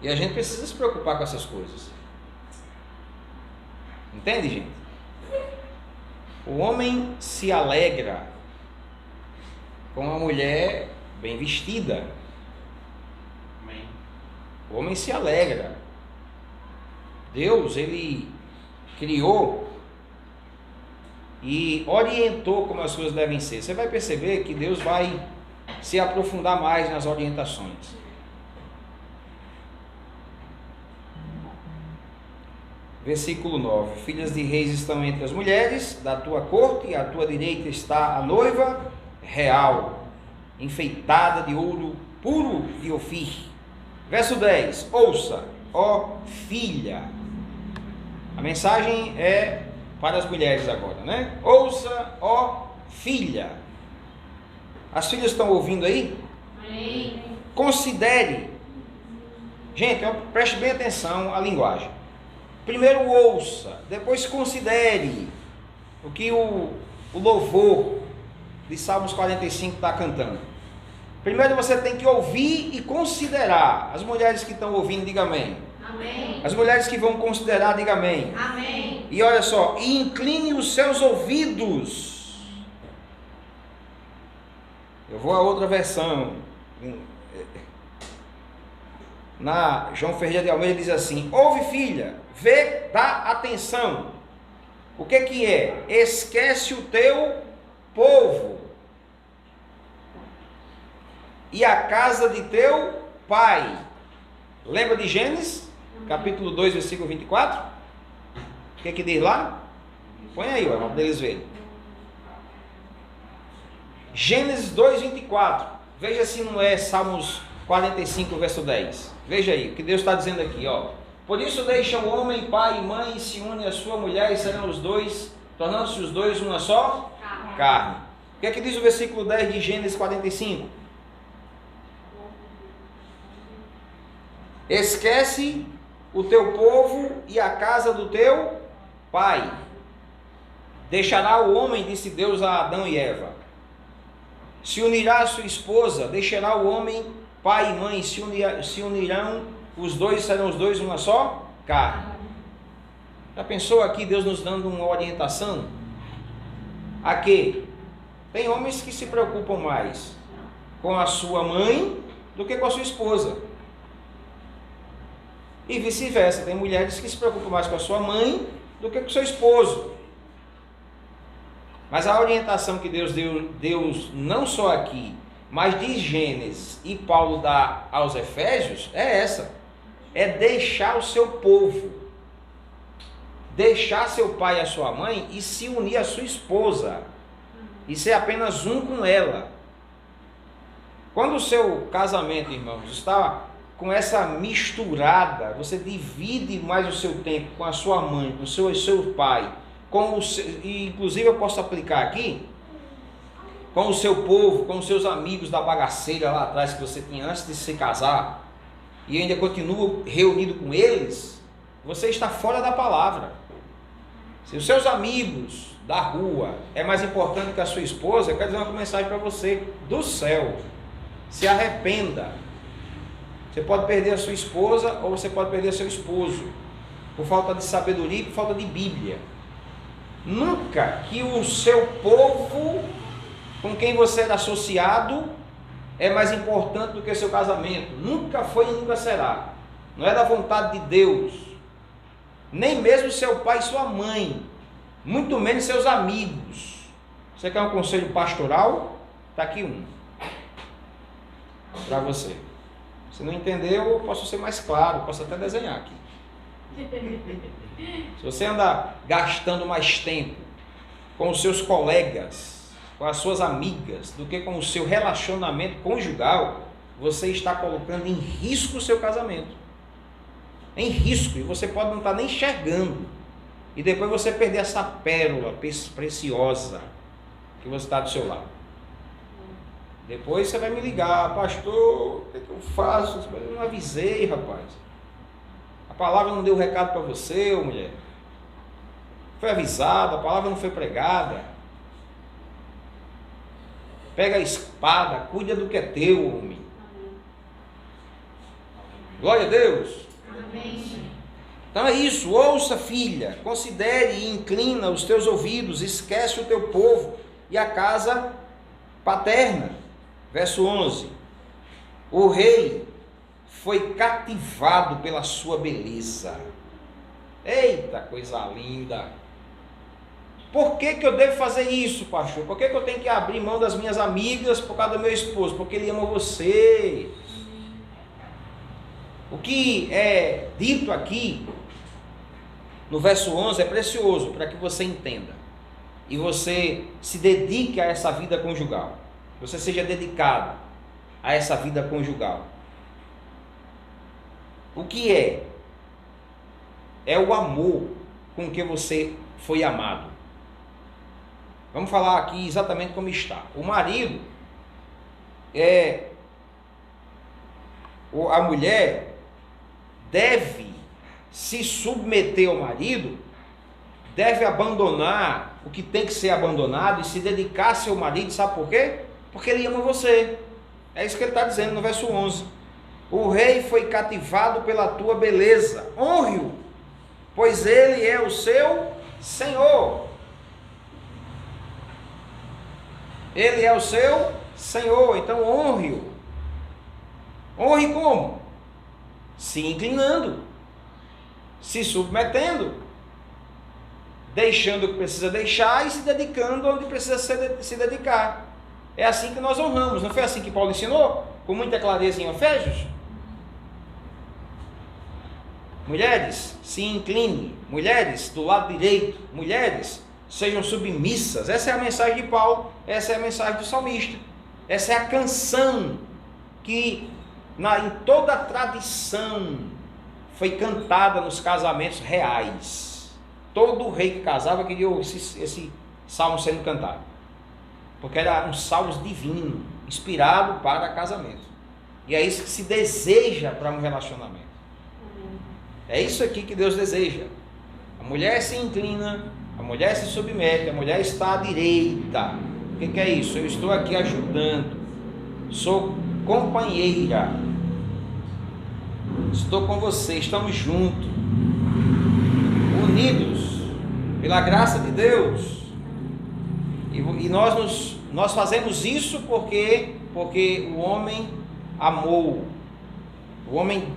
E a gente precisa se preocupar com essas coisas. Entende, gente? O homem se alegra com uma mulher bem vestida. Amém. O homem se alegra. Deus, ele criou e orientou como as coisas devem ser. Você vai perceber que Deus vai se aprofundar mais nas orientações. Versículo 9: Filhas de reis estão entre as mulheres da tua corte, e à tua direita está a noiva real, enfeitada de ouro puro de Ofir. Verso 10: Ouça, ó filha. A mensagem é para as mulheres agora, né? Ouça, ó filha. As filhas estão ouvindo aí? Amém. Considere. Gente, preste bem atenção à linguagem. Primeiro ouça, depois considere o que o louvor de Salmos 45 está cantando. Primeiro você tem que ouvir e considerar. As mulheres que estão ouvindo, diga amém. Amém. As mulheres que vão considerar, diga amém. Amém. E olha só, e incline os seus ouvidos. Eu vou a outra versão. Na João Ferreira de Almeida diz assim: ouve, filha, vê, dá atenção. O que que é? Esquece o teu povo e a casa de teu pai. Lembra de Gênesis, capítulo 2, versículo 24? O que que diz lá? Põe aí, para eles verem. Gênesis 2, 24. Veja se não é Salmos 45, verso 10. Veja aí, o que Deus está dizendo aqui, ó. Por isso deixa o homem, pai e mãe, e se une à sua mulher, e serão os dois, tornando-se os dois uma só carne. O que é que diz o versículo 10 de Gênesis 45? Esquece o teu povo e a casa do teu pai. Deixará o homem, disse Deus a Adão e Eva. Se unirá a sua esposa, deixará o homem, pai e mãe, se unirão, os dois serão os dois uma só carne. Já pensou aqui Deus nos dando uma orientação? Aqui, tem homens que se preocupam mais com a sua mãe do que com a sua esposa. E vice-versa, tem mulheres que se preocupam mais com a sua mãe do que com o seu esposo. Mas a orientação que Deus deu, não só aqui, mas de Gênesis e Paulo dá aos Efésios, é essa. É deixar o seu povo, deixar seu pai e a sua mãe e se unir à sua esposa. E ser apenas um com ela. Quando o seu casamento, irmãos, está com essa misturada, você divide mais o seu tempo com a sua mãe, com o seu pai, e inclusive eu posso aplicar aqui, com o seu povo, com os seus amigos da bagaceira lá atrás que você tinha antes de se casar, e ainda continua reunido com eles, você está fora da palavra. Se os seus amigos da rua é mais importante que a sua esposa, eu quero dizer uma mensagem para você do céu: se arrependa. Você pode perder a sua esposa ou você pode perder seu esposo por falta de sabedoria e por falta de Bíblia. Nunca que o seu povo com quem você é associado é mais importante do que o seu casamento. Nunca foi e nunca será. Não é da vontade de Deus. Nem mesmo seu pai e sua mãe. Muito menos seus amigos. Você quer um conselho pastoral? Está aqui um para você. Se não entendeu, eu posso ser mais claro, posso até desenhar aqui. Se você anda gastando mais tempo com os seus colegas, com as suas amigas, do que com o seu relacionamento conjugal, você está colocando em risco o seu casamento. Em risco, e você pode não estar nem enxergando. E depois você perder essa pérola preciosa que você está do seu lado. Depois você vai me ligar: pastor, o que eu faço? Eu não avisei, rapaz. A palavra não deu recado para você, mulher. foi avisado, a palavra não foi pregada. Pega a espada, cuida do que é teu, homem. Glória a Deus. Amém. Então é isso, ouça, filha, considere e inclina os teus ouvidos, esquece o teu povo e a casa paterna. Verso 11. O rei foi cativado pela sua beleza. Eita, coisa linda. Por que eu devo fazer isso, pastor? Por que eu tenho que abrir mão das minhas amigas por causa do meu esposo? Porque ele ama você. O que é dito aqui no verso 11 é precioso para que você entenda e você se dedique a essa vida conjugal. Você seja dedicado a essa vida conjugal. O que é? É o amor com que você foi amado. Vamos falar aqui exatamente como está. O marido a mulher deve se submeter ao marido, deve abandonar o que tem que ser abandonado e se dedicar ao seu marido, sabe por quê? Porque ele ama você. É isso que ele está dizendo no verso 11. O rei foi cativado pela tua beleza, honre-o, pois ele é o seu Senhor. Ele é o seu Senhor, então honre-o. Honre como? Se inclinando, se submetendo, deixando o que precisa deixar e se dedicando onde precisa se dedicar. É assim que nós honramos. Não foi assim que Paulo ensinou? Com muita clareza em Efésios? Mulheres, se incline. Mulheres, do lado direito. Mulheres, sejam submissas. Essa é a mensagem de Paulo. Essa é a mensagem do salmista. Essa é a canção que em toda a tradição foi cantada nos casamentos reais. Todo rei que casava queria esse salmo sendo cantado, porque era um salmo divino, inspirado para casamento. E é isso que se deseja para um relacionamento. É isso aqui que Deus deseja. A mulher se inclina, a mulher se submete, a mulher está à direita. O que é isso? Eu estou aqui ajudando, sou companheira, estou com você, estamos juntos, unidos pela graça de Deus. E nós fazemos isso porque o homem amou, o homem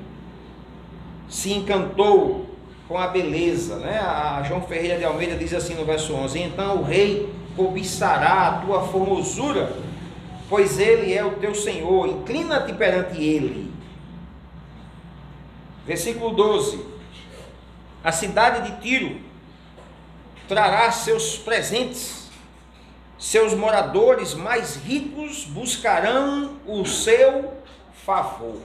se encantou com a beleza, né? A João Ferreira de Almeida diz assim no verso 11: então o rei cobiçará a tua formosura, pois ele é o teu Senhor, inclina-te perante ele. Versículo 12: a cidade de Tiro trará seus presentes, seus moradores mais ricos buscarão o seu favor.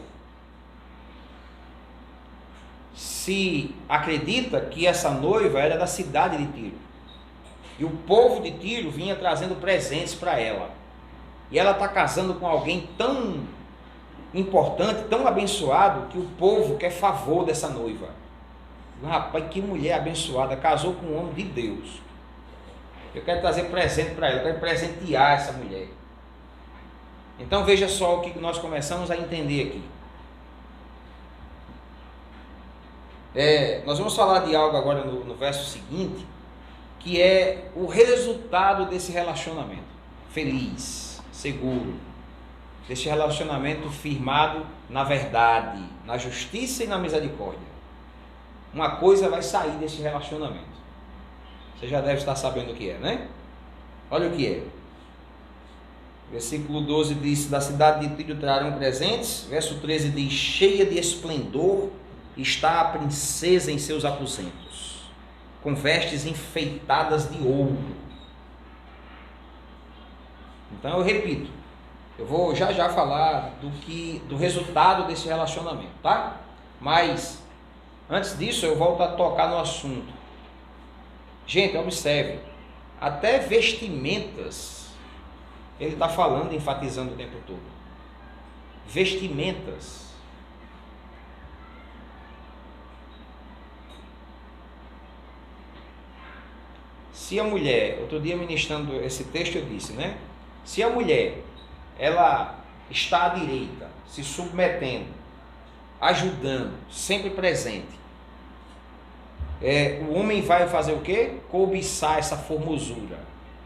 Se acredita que essa noiva era da cidade de Tiro, e o povo de Tiro vinha trazendo presentes para ela, e ela está casando com alguém tão importante, tão abençoado, que o povo quer favor dessa noiva. Rapaz, que mulher abençoada, casou com um homem de Deus, eu quero trazer presente para ela, eu quero presentear essa mulher. Então veja só o que nós começamos a entender aqui. Nós vamos falar de algo agora no verso seguinte, que é o resultado desse relacionamento feliz, seguro, desse relacionamento firmado na verdade, na justiça e na misericórdia. Uma coisa vai sair desse relacionamento. Você já deve estar sabendo o que é, né? Olha o que é. Versículo 12 diz: da cidade de Tiro trarão presentes. Verso 13 diz: cheia de esplendor está a princesa em seus aposentos, com vestes enfeitadas de ouro. Então eu repito, eu vou já falar do resultado desse relacionamento, tá? Mas antes disso eu volto a tocar no assunto. Gente, observe, até vestimentas ele está falando, enfatizando o tempo todo. Vestimentas. se a mulher, outro dia ministrando esse texto eu disse, né? Se a mulher, ela está à direita, se submetendo, ajudando, sempre presente, o homem vai fazer o quê? Cobiçar essa formosura.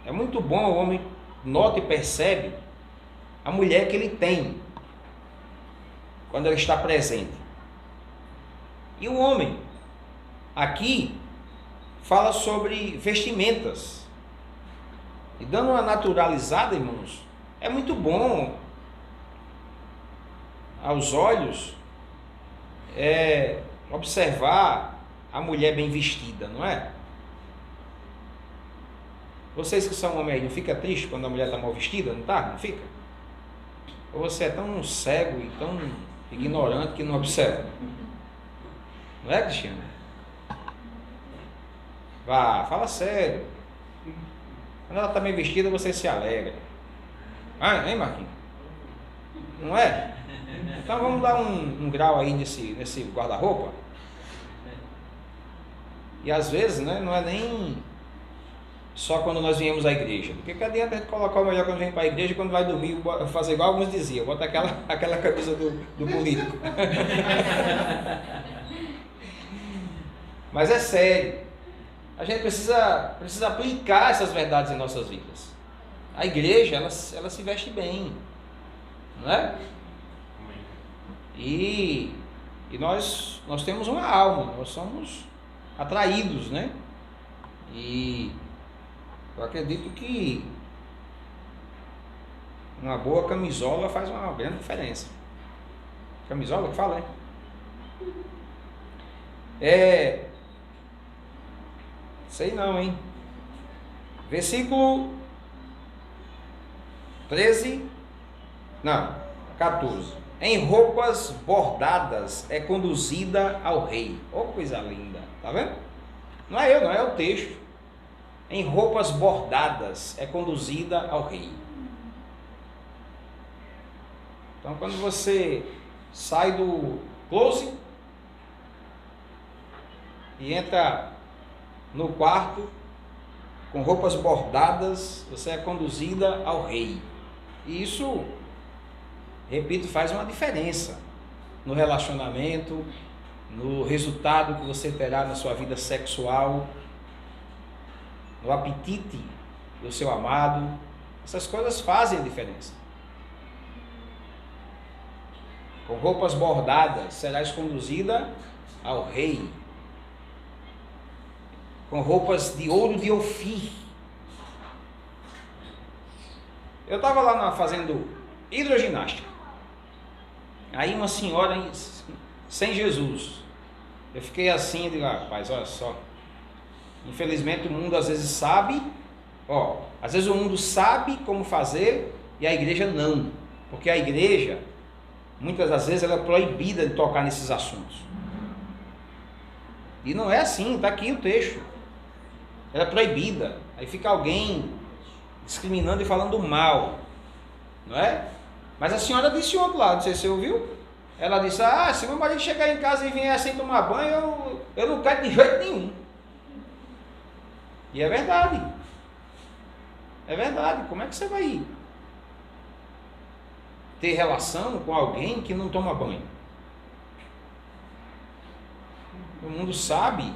É muito bom o homem nota e percebe a mulher que ele tem quando ela está presente. E o homem aqui fala sobre vestimentas. E dando uma naturalizada, irmãos, é muito bom aos olhos observar a mulher bem vestida, não é? Vocês que são homens aí, não fica triste quando a mulher está mal vestida, não tá? Não fica? Ou você é tão cego e tão ignorante que não observa? Não é, Cristiano? Vá, fala sério. Quando ela está bem vestida, você se alegra. Ah, hein, Marquinhos? Não é? Então vamos dar um grau aí nesse guarda-roupa. E às vezes, né, não é nem só quando nós viemos à igreja. Porque que adianta a gente colocar o melhor quando vem para a igreja e quando vai dormir, fazer igual alguns diziam, bota aquela camisa do político. Mas é sério. A gente precisa aplicar essas verdades em nossas vidas. A igreja, ela se veste bem. Não é? E nós temos uma alma, nós somos atraídos, né? E eu acredito que uma boa camisola faz uma grande diferença. Camisola que fala, né? Sei não, hein? Versículo 14. Em roupas bordadas é conduzida ao rei. Oh, coisa linda. Tá vendo? Não é o texto. Em roupas bordadas é conduzida ao rei. Então, quando você sai do closet e entra no quarto com roupas bordadas, você é conduzida ao rei. E isso, repito, faz uma diferença no relacionamento, no resultado que você terá na sua vida sexual, no apetite do seu amado. Essas coisas fazem a diferença. Com roupas bordadas serás conduzida ao rei. Com roupas de ouro de Ofir. Eu estava lá fazendo hidroginástica. Aí uma senhora sem Jesus. Eu fiquei assim e digo, rapaz, olha só. Infelizmente o mundo às vezes sabe, às vezes o mundo sabe como fazer e a igreja não. Porque a igreja, muitas das vezes, ela é proibida de tocar nesses assuntos. E não é assim, está aqui o texto. Ela é proibida. Aí fica alguém discriminando e falando mal, não é? Mas a senhora disse outro lado, não sei se você ouviu. Ela disse, se meu marido chegar em casa e vier sem tomar banho, eu não quero de jeito nenhum. E é verdade. É verdade. Como é que você vai ter relação com alguém que não toma banho? O mundo sabe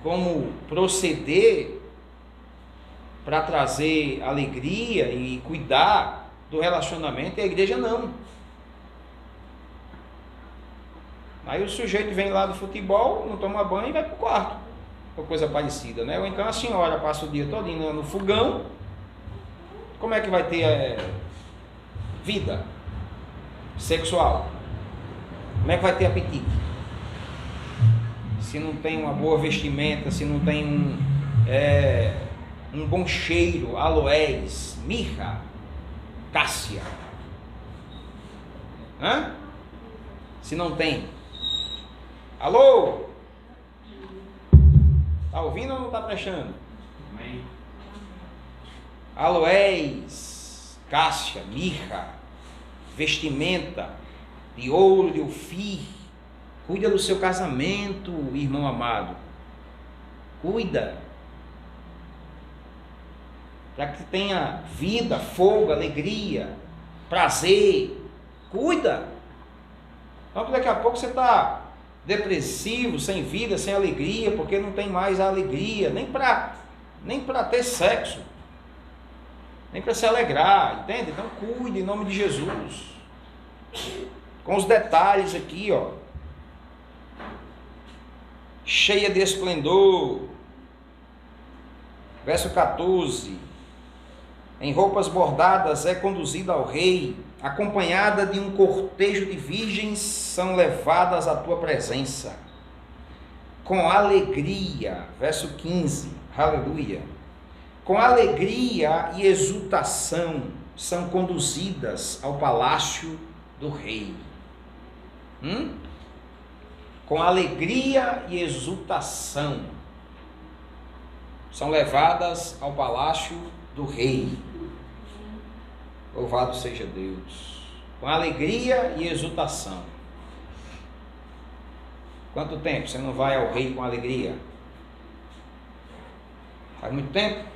como proceder para trazer alegria e cuidar do relacionamento, e a igreja não. Aí o sujeito vem lá do futebol, não toma banho e vai para o quarto, ou coisa parecida, né? Ou então a senhora passa o dia todinho no fogão. Como é que vai ter vida sexual? Como é que vai ter apetite? Se não tem uma boa vestimenta, se não tem um bom cheiro, aloés, mirra, cássia. Se não tem. Alô? Está ouvindo ou não está prestando? Amém. Aloés, cássia, mirra, vestimenta de ouro, de Ofir. Cuida do seu casamento, irmão amado. Cuida. para que tenha vida, fogo, alegria, prazer. Cuida. Então daqui a pouco você está depressivo, sem vida, sem alegria, porque não tem mais a alegria, nem para ter sexo, nem para se alegrar, entende? Então cuide em nome de Jesus. Com os detalhes aqui, ó. Cheia de esplendor. Verso 14. Em roupas bordadas é conduzida ao rei, acompanhada de um cortejo de virgens, são levadas à tua presença. Com alegria, verso 15, aleluia. Com alegria e exultação são conduzidas ao palácio do rei. Com alegria e exultação são levadas ao palácio do rei. Louvado seja Deus. Com alegria e exultação. Quanto tempo você não vai ao rei com alegria? Faz muito tempo?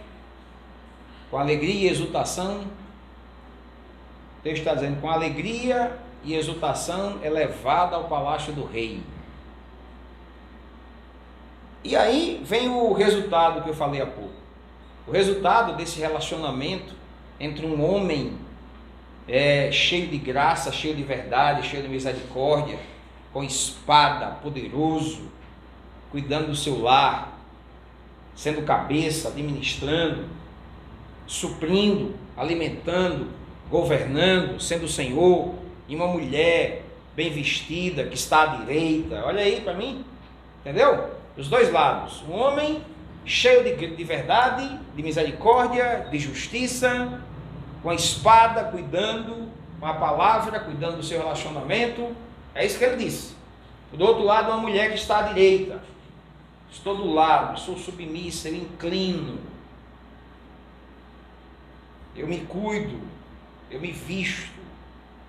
Com alegria e exultação. O texto está dizendo, com alegria e exultação é levada ao palácio do rei. E aí vem o resultado que eu falei há pouco. O resultado desse relacionamento entre um homem cheio de graça, cheio de verdade, cheio de misericórdia, com espada, poderoso, cuidando do seu lar, sendo cabeça, administrando, suprindo, alimentando, governando, sendo o Senhor, e uma mulher bem vestida, que está à direita. Olha aí para mim, entendeu? Os dois lados. Um homem cheio de verdade, de misericórdia, de justiça, com a espada, cuidando, com a palavra, cuidando do seu relacionamento. É isso que ele disse. Do outro lado, uma mulher que está à direita. Estou do lado, sou submissa, eu inclino. Eu me cuido, eu me visto.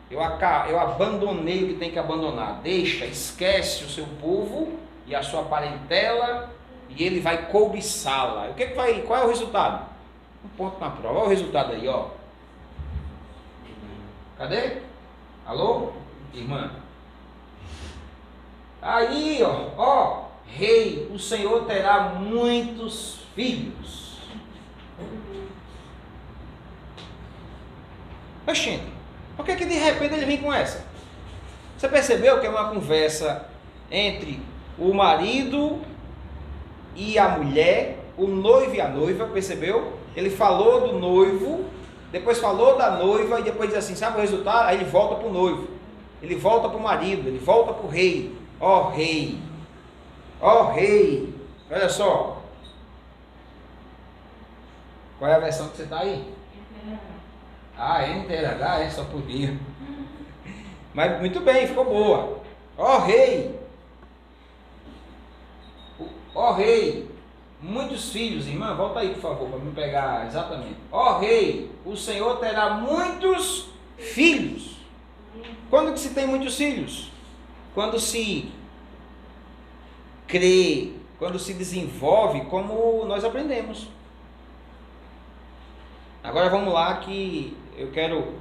Eu abandonei o que tem que abandonar. Deixa, esquece o seu povo e a sua parentela, e ele vai cobiçá-la. Qual é o resultado? Um ponto na prova. Olha o resultado aí, ó. Cadê? Alô? Irmã? Aí, ó, rei, o Senhor terá muitos filhos. Mas, gente, por que de repente ele vem com essa? Você percebeu que é uma conversa entre o marido e a mulher, o noivo e a noiva, percebeu? Ele falou do noivo, depois falou da noiva, e depois diz assim, sabe o resultado? Aí ele volta para o noivo, ele volta para o marido, ele volta para o rei. Ó rei, olha só. Qual é a versão que você está aí? NTLH, só podia. Mas muito bem, ficou boa. Ó rei, muitos filhos. Irmã, volta aí por favor, para me pegar exatamente. Ó rei, o Senhor terá muitos filhos. Quando que se tem muitos filhos? Quando se crê, quando se desenvolve, como nós aprendemos. Agora vamos lá, que eu quero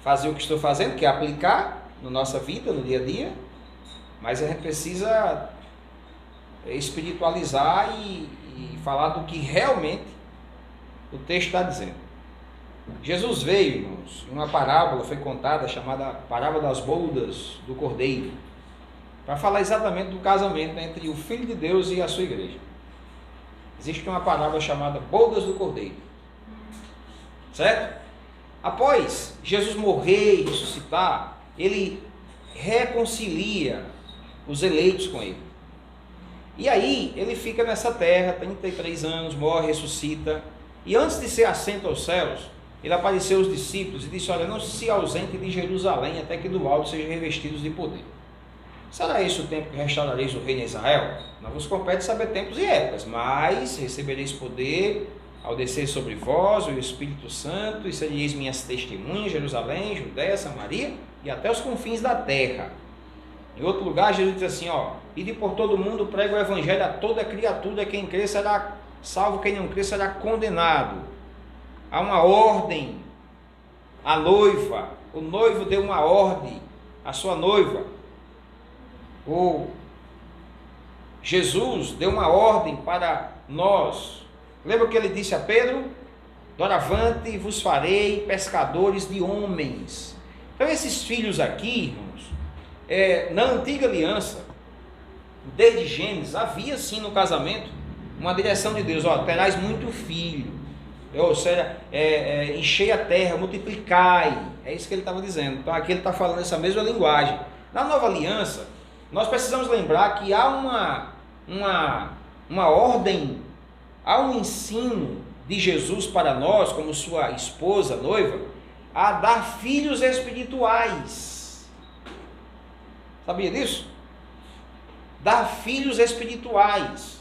fazer o que estou fazendo, que é aplicar na nossa vida, no dia a dia, mas a gente precisa espiritualizar e falar do que realmente o texto está dizendo. Jesus veio, irmãos, uma parábola foi contada, chamada Parábola das Bodas do Cordeiro, para falar exatamente do casamento entre o Filho de Deus e a sua igreja. Existe uma parábola chamada Bodas do Cordeiro, certo? Após Jesus morrer e ressuscitar, ele reconcilia os eleitos com ele. E aí ele fica nessa terra, 33 anos, morre, ressuscita, e antes de ser assento aos céus, ele apareceu aos discípulos e disse, olha, não se ausente de Jerusalém até que do alto sejam revestidos de poder. Será esse o tempo que restaurareis o reino em Israel? Não vos compete saber tempos e épocas, mas recebereis poder ao descer sobre vós o Espírito Santo, e sereis minhas testemunhas em Jerusalém, Judéia, Samaria e até os confins da terra. Em outro lugar, Jesus diz assim, ó, ide por todo mundo, prega o evangelho a toda criatura, quem crer será salvo quem não crê será condenado. Há uma ordem à noiva, o noivo deu uma ordem à sua noiva. O Jesus deu uma ordem para nós. Lembra o que ele disse a Pedro? Doravante vos farei pescadores de homens. Então esses filhos aqui, irmãos, na antiga aliança, desde Gênesis, havia sim no casamento uma direção de Deus: ó, terás muito filho, ou seja, enchei a terra, multiplicai. É isso que ele estava dizendo. Então aqui ele está falando essa mesma linguagem. Na nova aliança, nós precisamos lembrar que há uma ordem, há um ensino de Jesus para nós, como sua esposa, noiva, a dar filhos espirituais. Sabia disso? Dar filhos espirituais.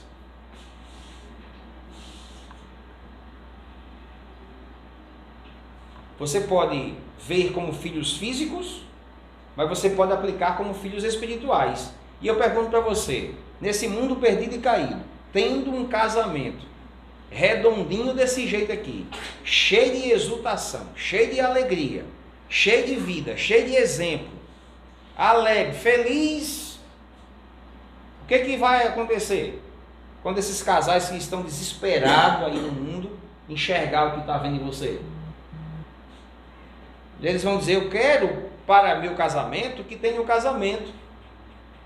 Você pode ver como filhos físicos, mas você pode aplicar como filhos espirituais. E eu pergunto para você, nesse mundo perdido e caído, tendo um casamento redondinho desse jeito aqui, cheio de exultação, cheio de alegria, cheio de vida, cheio de exemplo, alegre, feliz, o que vai acontecer quando esses casais que estão desesperados aí no mundo enxergar o que está vendo em você? Eles vão dizer: eu quero para meu casamento que tenha o casamento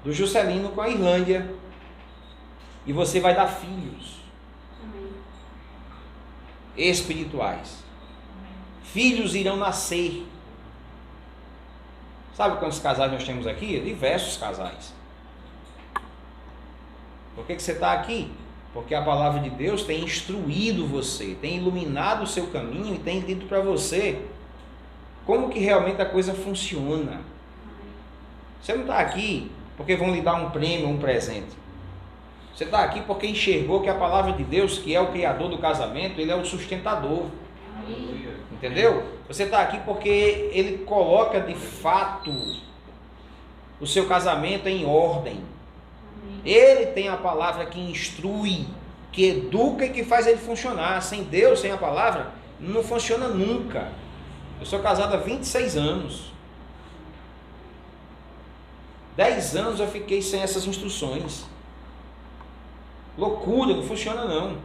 do Juscelino com a Irlândia, e você vai dar filhos espirituais. Filhos irão nascer. Sabe quantos casais nós temos aqui? Diversos casais. Por que você está aqui? Porque a palavra de Deus tem instruído você, tem iluminado o seu caminho e tem dito para você como que realmente a coisa funciona. Você não está aqui porque vão lhe dar um prêmio, um presente. Você está aqui porque enxergou que a palavra de Deus, que é o criador do casamento, ele é o sustentador. Entendeu? Você está aqui porque ele coloca de fato o seu casamento em ordem. Ele tem a palavra que instrui, que educa e que faz ele funcionar. Sem Deus, sem a palavra, não funciona nunca. Eu sou casado há 26 anos. 10 anos eu fiquei sem essas instruções. Loucura, não funciona não.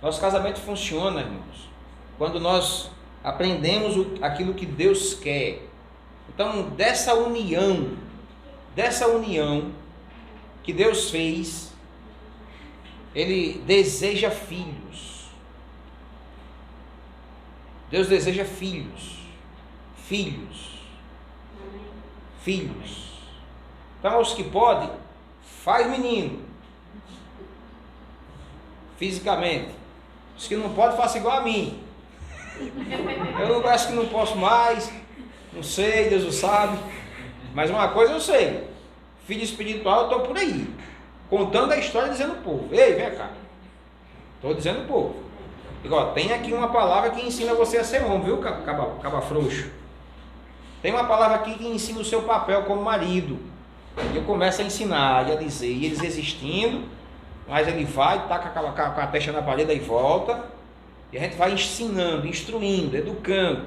Nosso casamento funciona, irmãos, quando nós aprendemos aquilo que Deus quer. Então, dessa união que Deus fez, Ele deseja filhos. Deus deseja filhos. Então, os que podem, faz menino, fisicamente. Os que não podem, faça igual a mim. Eu acho que não posso mais, não sei, Deus o sabe. Mas uma coisa eu sei: filho espiritual, eu estou por aí, contando a história, dizendo ao povo: ei, vem cá. Estou dizendo ao povo. Igual, tem aqui uma palavra que ensina você a ser homem, viu, caba frouxo? Tem uma palavra aqui que ensina o seu papel como marido. E eu começo a ensinar e a dizer, e eles resistindo, mas ele vai, taca com a testa na parede e volta, e a gente vai ensinando, instruindo, educando,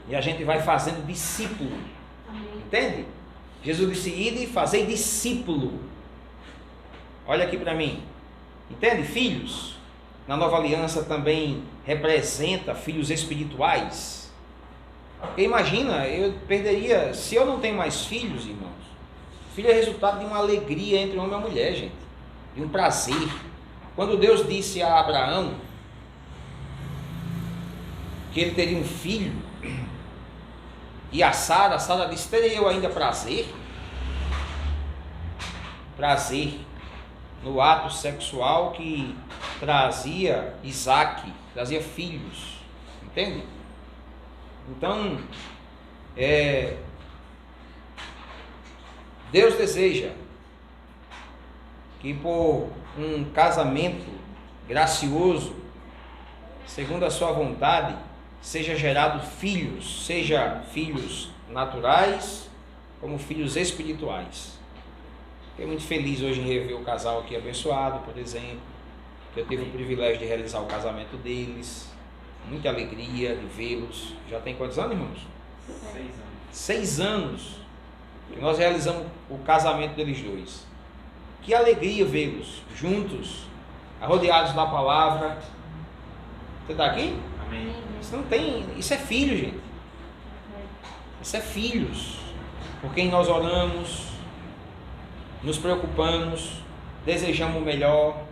e a gente vai fazendo discípulo. Entende? Jesus disse: ide e fazei discípulo. Olha aqui para mim. Entende? Filhos, na nova aliança também representa filhos espirituais. Porque imagina, eu perderia, se eu não tenho mais filhos, irmãos. Filho é resultado de uma alegria entre homem e mulher, gente, de um prazer. Quando Deus disse a Abraão que ele teria um filho, e a Sara disse: terei eu ainda prazer no ato sexual que trazia Isaac, trazia filhos, entende? Então, Deus deseja que por um casamento gracioso, segundo a sua vontade, seja gerado filhos, seja filhos naturais, como filhos espirituais. Fiquei muito feliz hoje em rever o casal aqui abençoado, por exemplo, que eu tive o privilégio de realizar o casamento deles. Muita alegria de vê-los. Já tem quantos anos, irmãos? 6 anos. 6 anos que nós realizamos o casamento deles dois. Que alegria vê-los juntos, rodeados da palavra. Você está aqui? Amém. Isso não tem, isso é filho, gente. Isso é filhos, por quem nós oramos, nos preocupamos, desejamos o melhor,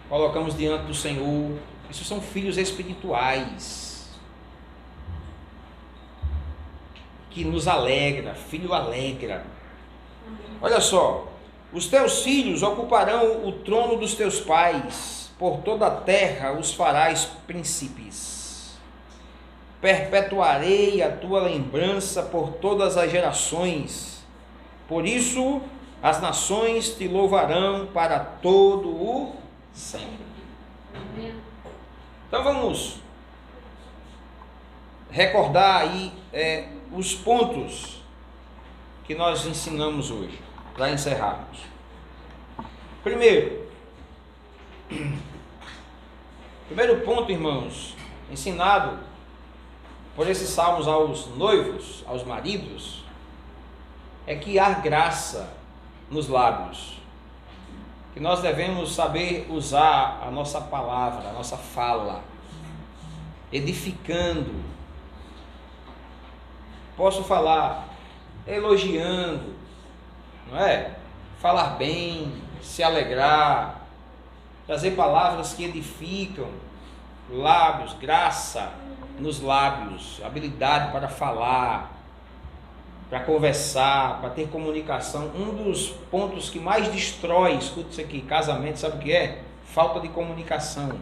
colocamos diante do Senhor. Isso são filhos espirituais, que nos alegra, filho alegra. Olha só, os teus filhos ocuparão o trono dos teus pais, por toda a terra os farás príncipes. Perpetuarei a tua lembrança por todas as gerações, por isso as nações te louvarão para todo o sempre. Então vamos recordar aí os pontos que nós ensinamos hoje, para encerrarmos. Primeiro ponto, irmãos, ensinado por esses salmos aos noivos, aos maridos, é que há graça nos lábios, que nós devemos saber usar a nossa palavra, a nossa fala, edificando. Posso falar elogiando, não é? Falar bem, se alegrar, trazer palavras que edificam, lábios, graça nos lábios, habilidade para falar, para conversar, para ter comunicação. Um dos pontos que mais destrói, escuta isso aqui, casamento, sabe o que é? Falta de comunicação.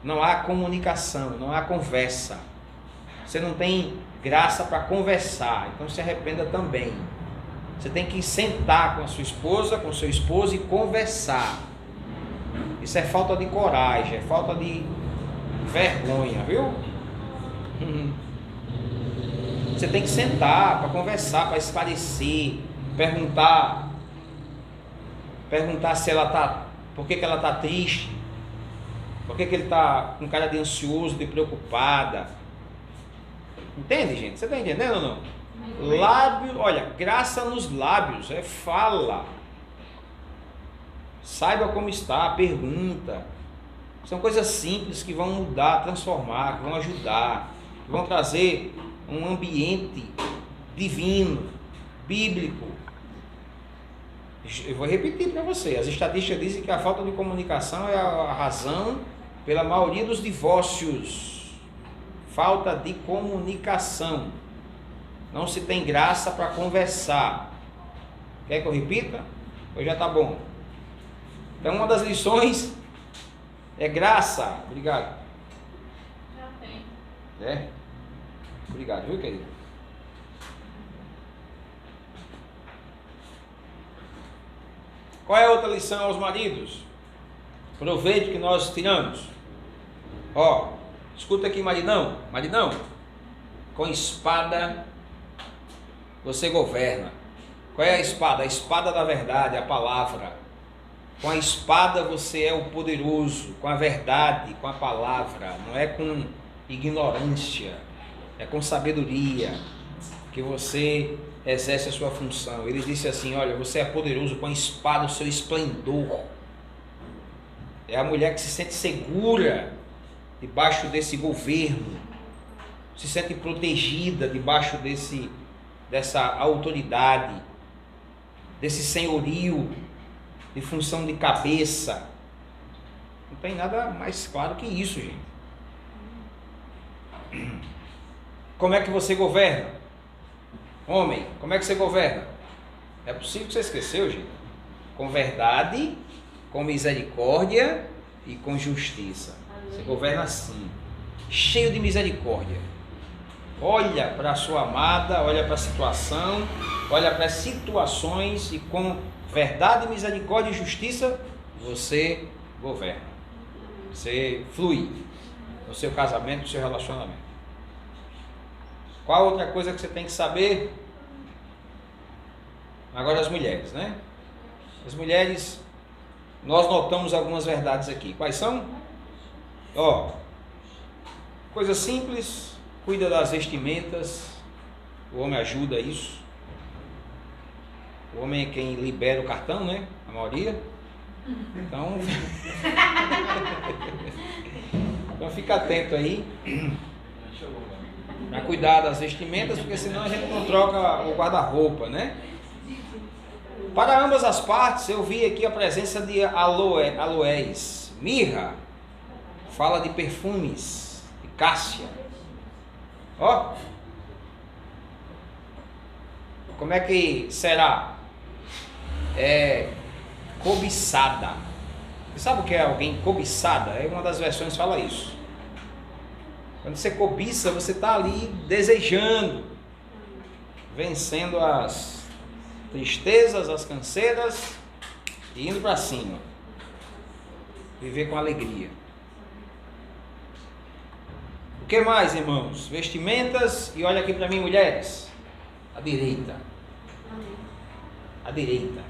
Não há comunicação, não há conversa. Você não tem graça para conversar, então se arrependa também. Você tem que sentar com a sua esposa, com o seu esposo e conversar. Isso é falta de coragem, é falta de vergonha, viu? Você tem que sentar para conversar, para esclarecer, perguntar se ela está, por que ela está triste, por que ele está com cara de ansioso, de preocupada. Entende, gente? Você está entendendo ou não? Lábio, olha, graça nos lábios, fala. Saiba como está, pergunta. São coisas simples que vão mudar, transformar, que vão ajudar, que vão trazer um ambiente divino, bíblico. Eu vou repetir para você, as estatísticas dizem que a falta de comunicação é a razão pela maioria dos divórcios. Falta de comunicação. Não se tem graça para conversar. Quer que eu repita? Ou já está bom? Então uma das lições é graça. Obrigado. Já tem. É? Obrigado, viu, querido? Qual é a outra lição aos maridos? Proveito que nós tiramos. Ó, escuta aqui, maridão. Maridão, com espada você governa. Qual é a espada? A espada da verdade, a palavra. Com a espada você é o poderoso, com a verdade, com a palavra. Não é com ignorância, é com sabedoria que você exerce a sua função. Ele disse assim, olha, você é poderoso com a espada, o seu esplendor. É a mulher que se sente segura debaixo desse governo, se sente protegida debaixo dessa autoridade, desse senhorio, de função de cabeça. Não tem nada mais claro que isso, gente. Como é que você governa? Homem, como é que você governa? É possível que você esqueceu, gente? Com verdade, com misericórdia e com justiça. Você governa assim, cheio de misericórdia. Olha para a sua amada, olha para a situação, olha para as situações e com verdade, misericórdia e justiça você governa. Você flui no seu casamento, no seu relacionamento. Qual outra coisa que você tem que saber? Agora as mulheres, né? As mulheres, nós notamos algumas verdades aqui. Quais são? Ó, coisa simples, cuida das vestimentas, o homem ajuda isso. O homem é quem libera o cartão, né? A maioria. Então, então fica atento aí para cuidar das vestimentas, porque senão a gente não troca o guarda-roupa, né? Para ambas as partes, eu vi aqui a presença de aloés. Mirra fala de perfumes, de cássia. Ó, como é que será? É cobiçada. Você sabe o que é alguém cobiçada? É uma das versões que fala isso. Quando você cobiça, você está ali desejando, vencendo as tristezas, as canseiras e indo para cima. Viver com alegria. O que mais, irmãos? Vestimentas, e olha aqui para mim, mulheres. À direita. À direita.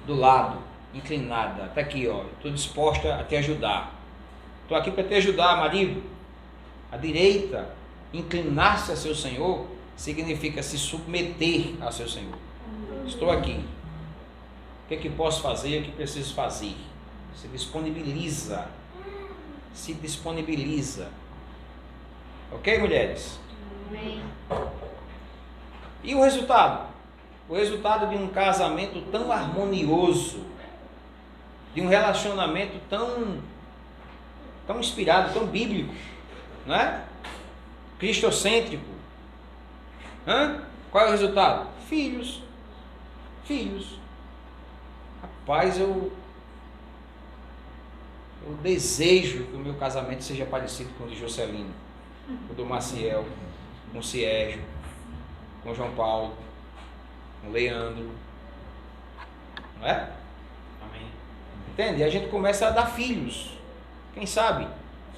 Do lado, inclinada. Está aqui, ó. Estou disposta a te ajudar. Estou aqui para te ajudar, marido. À direita, inclinar-se a seu Senhor significa se submeter a seu Senhor. Estou aqui. O que é que posso fazer? O que preciso fazer? Se disponibiliza. Se disponibiliza. Ok, mulheres? Amém. E o resultado? O resultado de um casamento tão harmonioso, de um relacionamento tão inspirado, tão bíblico, não é? Cristocêntrico. Qual é o resultado? Filhos. Filhos. Rapaz, eu desejo que o meu casamento seja parecido com o de Jocelino, com o do Maciel, com o Ciérgio, com o João Paulo, com o Leandro. Não é? Amém. Entende? E a gente começa a dar filhos. Quem sabe,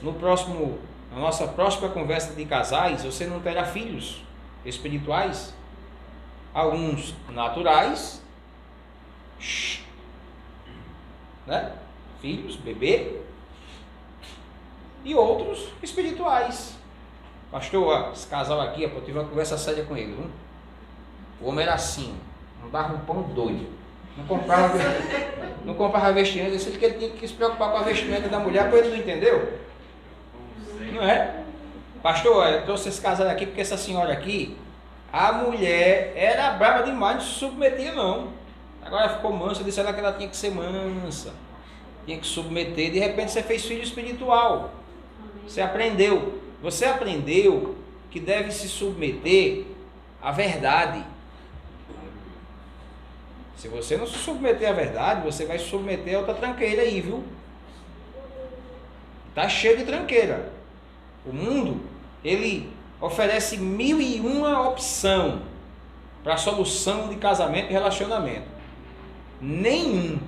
na nossa próxima conversa de casais, você não terá filhos espirituais, alguns naturais, né? Filhos, bebê, e outros espirituais. Pastor, esse casal aqui, eu tive uma conversa séria com ele. O homem era assim, não dava um pão doido, não comprava vestimenta, disse que ele tinha que se preocupar com a vestimenta da mulher, pois ele não entendeu. Não é? Pastor, eu trouxe esse casal aqui porque essa senhora aqui, a mulher era brava demais, não se submetia não. Agora ficou mansa, disse ela que ela tinha que ser mansa, tinha que submeter. De repente você fez filho espiritual. Você aprendeu que deve se submeter à verdade. Se você não se submeter à verdade, você vai se submeter a outra tranqueira aí, viu? Está cheio de tranqueira. O mundo, ele oferece 1001 opção para a solução de casamento e relacionamento. Nenhum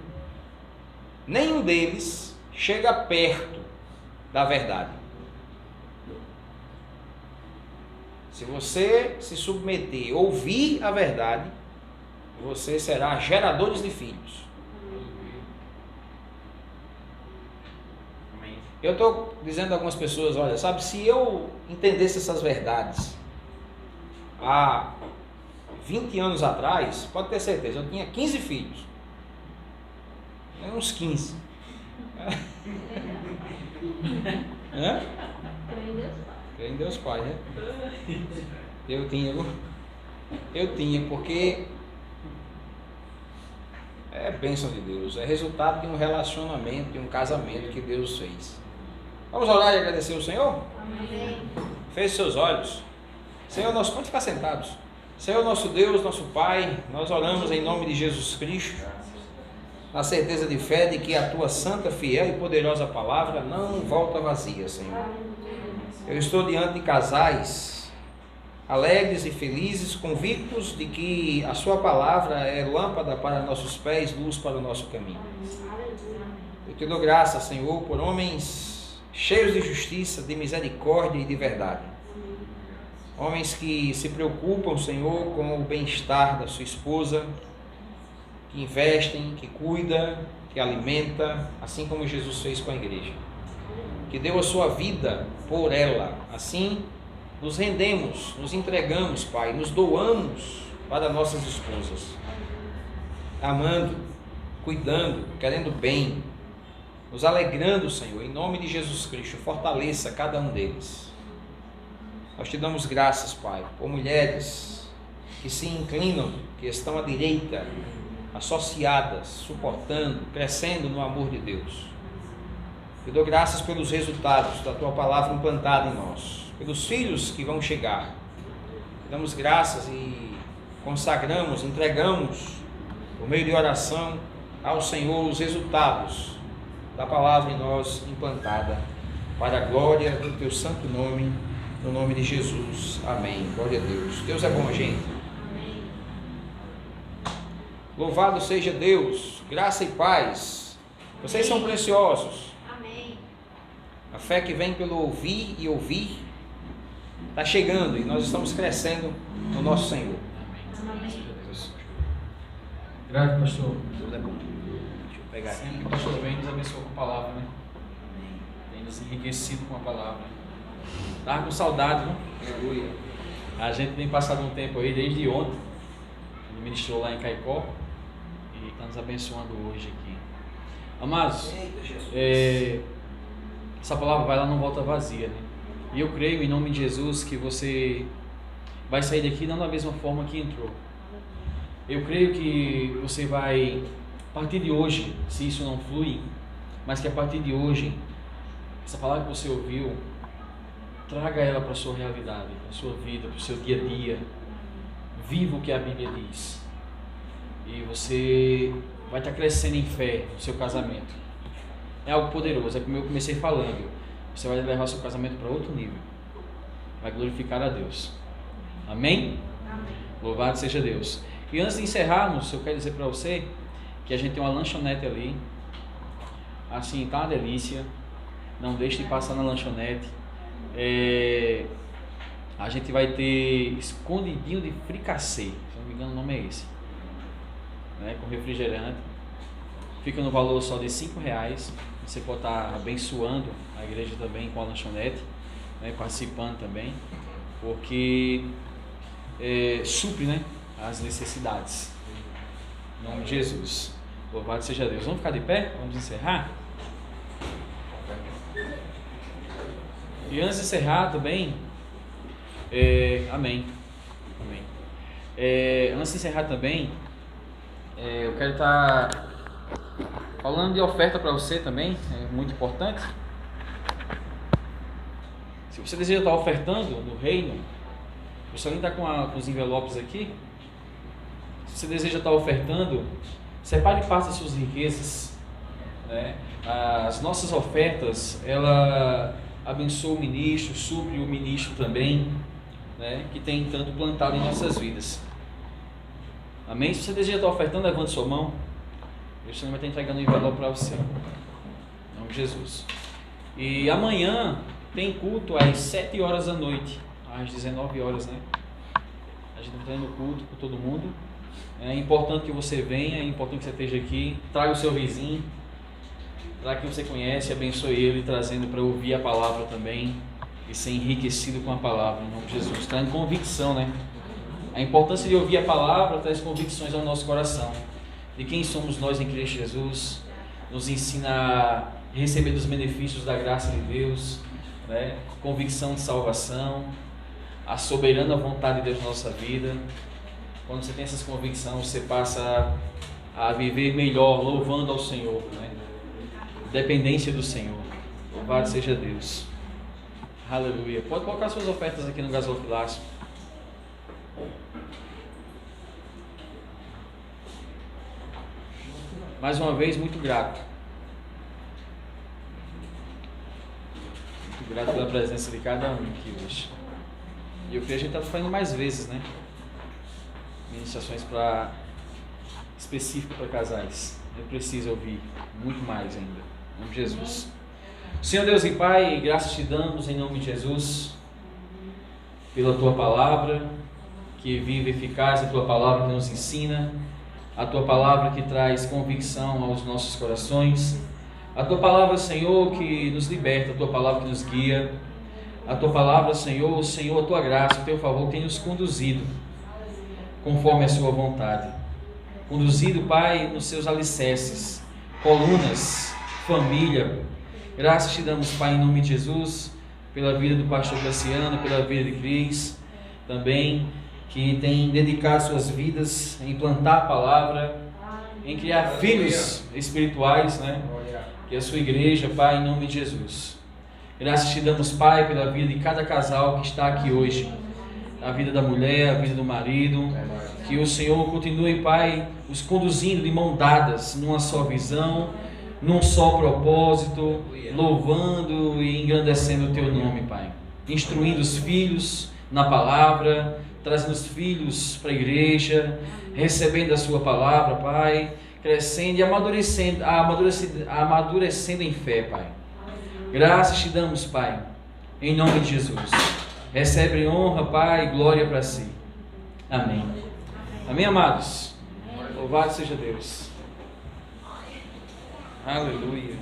deles chega perto da verdade. Se você se submeter, ouvir a verdade, você será geradores de filhos. Amém. Eu estou dizendo a algumas pessoas, olha, sabe, se eu entendesse essas verdades há 20 anos atrás, pode ter certeza, eu tinha 15 filhos. Uns 15. Creio em Deus Pai, né? Eu tinha, porque é bênção de Deus, é resultado de um relacionamento, de um casamento que Deus fez. Vamos orar e agradecer ao Senhor? Amém. Feche seus olhos. Senhor, nós vamos ficar sentados. Senhor, nosso Deus, nosso Pai, nós oramos em nome de Jesus Cristo, na certeza de fé de que a Tua santa, fiel e poderosa palavra não volta vazia, Senhor. Eu estou diante de casais alegres e felizes, convictos de que a Sua palavra é lâmpada para nossos pés, luz para o nosso caminho. Eu te dou graça, Senhor, por homens cheios de justiça, de misericórdia e de verdade. Homens que se preocupam, Senhor, com o bem-estar da sua esposa, que investem, que cuida, que alimenta, assim como Jesus fez com a igreja, que deu a sua vida por ela. Assim, nos rendemos, nos entregamos, Pai, nos doamos para nossas esposas, amando, cuidando, querendo bem, nos alegrando, Senhor, em nome de Jesus Cristo. Fortaleça cada um deles. Nós te damos graças, Pai, por mulheres que se inclinam, que estão à direita, associadas, suportando, crescendo no amor de Deus. Eu dou graças pelos resultados da Tua palavra implantada em nós, pelos filhos que vão chegar. Damos graças e consagramos, entregamos, por meio de oração, ao Senhor os resultados da palavra em nós implantada, para a glória do Teu santo nome, no nome de Jesus. Amém. Glória a Deus. Deus é bom, gente. Louvado seja Deus, graça e paz. Vocês são preciosos. Amém. A fé que vem pelo ouvir e ouvir está chegando e nós estamos crescendo no nosso Senhor. Grato, pastor. Deus é bom. Deixa eu pegar aqui. Sempre o pastor vem nos abençoa com a palavra, né? Tem nos enriquecido com a palavra. Estava com saudade, não? Aleluia. A gente tem passado um tempo aí, desde ontem. Ele ministrou lá em Caicó e está nos abençoando hoje aqui. Amados, essa palavra vai lá, não volta vazia, né? E eu creio em nome de Jesus que você vai sair daqui não da mesma forma que entrou. Eu creio que você vai, a partir de hoje, se isso não flui, mas que a partir de hoje, essa palavra que você ouviu, traga ela para a sua realidade, para a sua vida, para o seu dia a dia. Viva o que a Bíblia diz. E você vai estar crescendo em fé no seu casamento. É algo poderoso, é como eu comecei falando. Você vai levar seu casamento para outro nível. Vai glorificar a Deus. Amém? Amém. Louvado seja Deus. E antes de encerrarmos, eu quero dizer para você que a gente tem uma lanchonete ali. Assim, tá uma delícia. Não deixe de passar na lanchonete. A gente vai ter escondidinho de fricassê. Se não me engano o nome é esse. Né? Com refrigerante. Fica no valor só de R$5. Você pode estar abençoando a igreja também com a lanchonete, né? Participando também. Porque supre, né? As necessidades. Em nome de Jesus. Louvado seja Deus. Vamos ficar de pé? Vamos encerrar? E antes de encerrar também, amém. Antes de encerrar também, eu quero estar falando de oferta para você também, é muito importante. Se você deseja estar ofertando no reino, você nem está com os envelopes aqui. Se você deseja estar ofertando, separe parte das suas riquezas, né? As nossas ofertas, ela abençoa o ministro, supre o ministro também, né? Que tem tanto plantado em nossas vidas. Amém? Se você deseja estar ofertando, levante sua mão. Deus vai estar entregando um envelope para você. Em nome de Jesus. E amanhã tem culto às 7 horas da noite, às 19 horas, né? A gente está tendo culto com todo mundo. É importante que você venha, é importante que você esteja aqui. Traga o seu vizinho, traga quem você conhece, abençoe ele, trazendo para ouvir a palavra também e ser enriquecido com a palavra, em nome de Jesus. Trazendo convicção, né? A importância de ouvir a palavra traz convicções ao nosso coração. De quem somos nós em Cristo Jesus, nos ensina a receber dos benefícios da graça de Deus, né? Convicção de salvação, a soberana vontade de Deus na nossa vida. Quando você tem essas convicções, você passa a viver melhor, louvando ao Senhor, né? Dependência do Senhor. Louvado seja Deus. Aleluia. Pode colocar suas ofertas aqui no gasofilácio. Mais uma vez, muito grato. Muito grato pela presença de cada um aqui hoje. E eu creio que a gente está fazendo mais vezes, né? Ministrações específicas para casais. Eu preciso ouvir muito mais ainda. Em nome de Jesus. Senhor Deus e Pai, graças te damos em nome de Jesus pela tua palavra, que vive eficaz, a tua palavra que nos ensina, a Tua palavra que traz convicção aos nossos corações, a Tua palavra, Senhor, que nos liberta, a Tua palavra que nos guia, a Tua palavra, Senhor, a Tua graça, o Teu favor tem nos conduzido conforme a Sua vontade. Conduzido, Pai, nos Seus alicerces, colunas, família. Graças Te damos, Pai, em nome de Jesus, pela vida do pastor Cassiano, pela vida de Cris, também, que tem dedicado suas vidas em plantar a palavra, em criar filhos espirituais, né? Que é a sua igreja, Pai, em nome de Jesus. Graças Te damos, Pai, pela vida de cada casal que está aqui hoje, a vida da mulher, a vida do marido, que o Senhor continue, Pai, os conduzindo de mão dadas, numa só visão, num só propósito, louvando e engrandecendo o Teu nome, Pai, instruindo os filhos na palavra, trazendo os filhos para a igreja, recebendo a Sua palavra, Pai, crescendo e amadurecendo em fé, Pai. Graças Te damos, Pai, em nome de Jesus. Recebe honra, Pai, e glória para Si. Amém. Amém, amados? Louvado seja Deus. Aleluia.